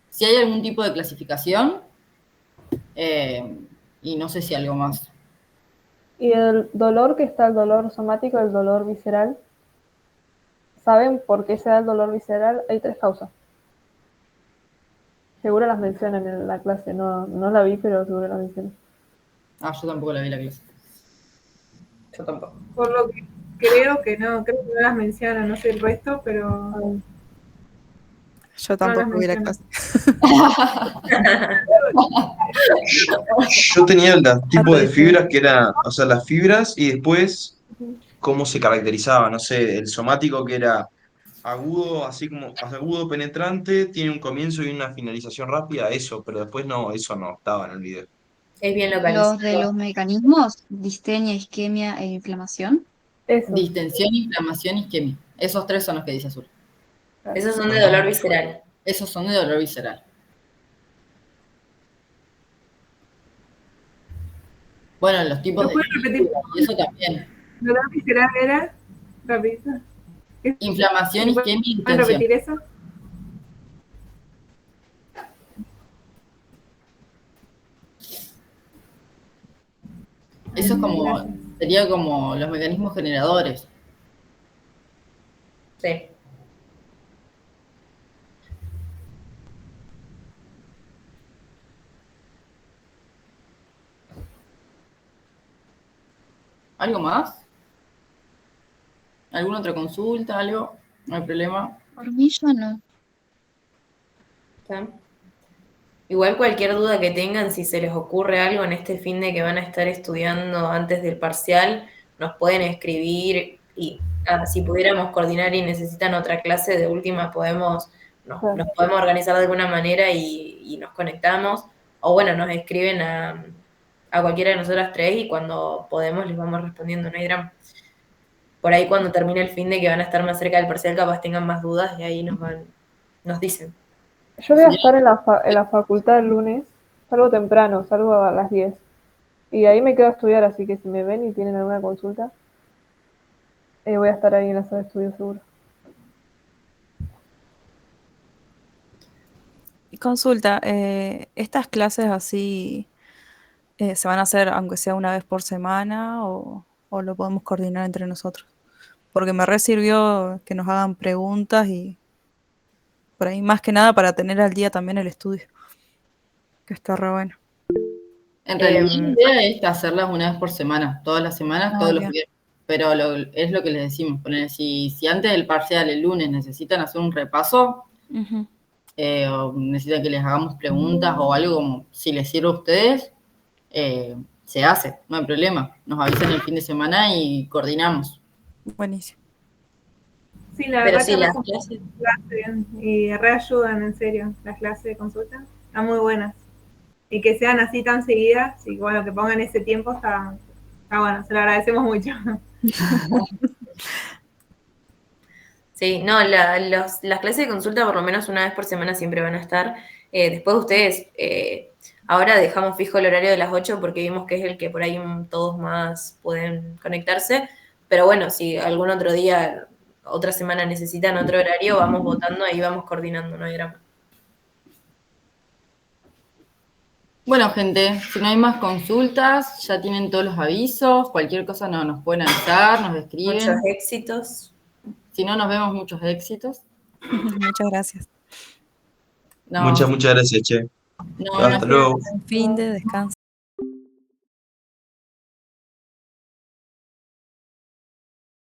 si hay algún tipo de clasificación, y no sé si algo más. Y el dolor, que está el dolor somático, el dolor visceral. ¿Saben por qué se da el dolor visceral? Hay 3 causas. Seguro las mencionan en la clase, no la vi, pero seguro las mencionan. Ah, yo tampoco la vi la clase. Yo tampoco. Por lo que creo que no las mencionan, no sé el resto, pero Yo tampoco vi la menciono. clase. Yo tenía el tipo de fibras que era, o sea, las fibras y después cómo se caracterizaba, no sé, el somático que era agudo, así como agudo penetrante, tiene un comienzo y una finalización rápida, eso, pero después no, eso no estaba en el video. Es bien Los de localizado. los mecanismos, distenia, isquemia e inflamación. Eso. Distensión, inflamación, isquemia. Esos 3 son los que dice Azul. Esos son de dolor visceral. Esos son de dolor visceral. Bueno, los tipos ¿Lo de puedes repetir? y eso también. ¿Dolor visceral era? Rapidito. Inflamación, isquemia y ¿Pueden distensión. repetir eso? Eso es como, sería como los mecanismos generadores. Sí. ¿Algo más? ¿Alguna otra consulta? ¿Algo? No hay problema. Por mí yo no. ¿Está? Igual cualquier duda que tengan, si se les ocurre algo en este fin de que van a estar estudiando antes del parcial, nos pueden escribir y si pudiéramos coordinar y necesitan otra clase, de última nos podemos organizar de alguna manera y nos conectamos. O bueno, nos escriben a cualquiera de nosotras 3 y cuando podemos les vamos respondiendo, no hay drama. Por ahí cuando termine el fin de que van a estar más cerca del parcial, capaz tengan más dudas y ahí nos dicen. Yo voy a estar en la facultad el lunes, salgo temprano, salgo a las 10. Y ahí me quedo a estudiar, así que si me ven y tienen alguna consulta, voy a estar ahí en la sala de estudio seguro. Consulta, ¿estas clases así se van a hacer aunque sea una vez por semana o lo podemos coordinar entre nosotros? Porque me re sirvió que nos hagan preguntas y por ahí más que nada para tener al día también el estudio, que está re bueno. En realidad la idea es hacerlas una vez por semana, todas las semanas, todos los bien. viernes. Pero es lo que les decimos, poner, si antes del parcial, el lunes, necesitan hacer un repaso, Ujú. O necesitan que les hagamos preguntas o algo, como si les sirve a ustedes, se hace, no hay problema. Nos avisan el fin de semana y coordinamos. Buenísimo. Sí, la Pero verdad sí, que las clase bien y reayudan, en serio, las clases de consulta. Están muy buenas. Y que sean así tan seguidas, y bueno, que pongan ese tiempo, está bueno, se lo agradecemos mucho. Sí, no, las clases de consulta por lo menos una vez por semana siempre van a estar. Después ustedes, ahora dejamos fijo el horario de las 8 porque vimos que es el que por ahí todos más pueden conectarse. Pero bueno, si algún otro día, otra semana necesitan otro horario, vamos votando y vamos coordinando, no hay drama. Bueno, gente, si no hay más consultas, ya tienen todos los avisos, cualquier cosa nos pueden avisar, nos escriben. Muchos éxitos. Si no, nos vemos, muchos éxitos. Muchas gracias. No, Muchas gracias, che. no, Hasta luego. Fin de descanso.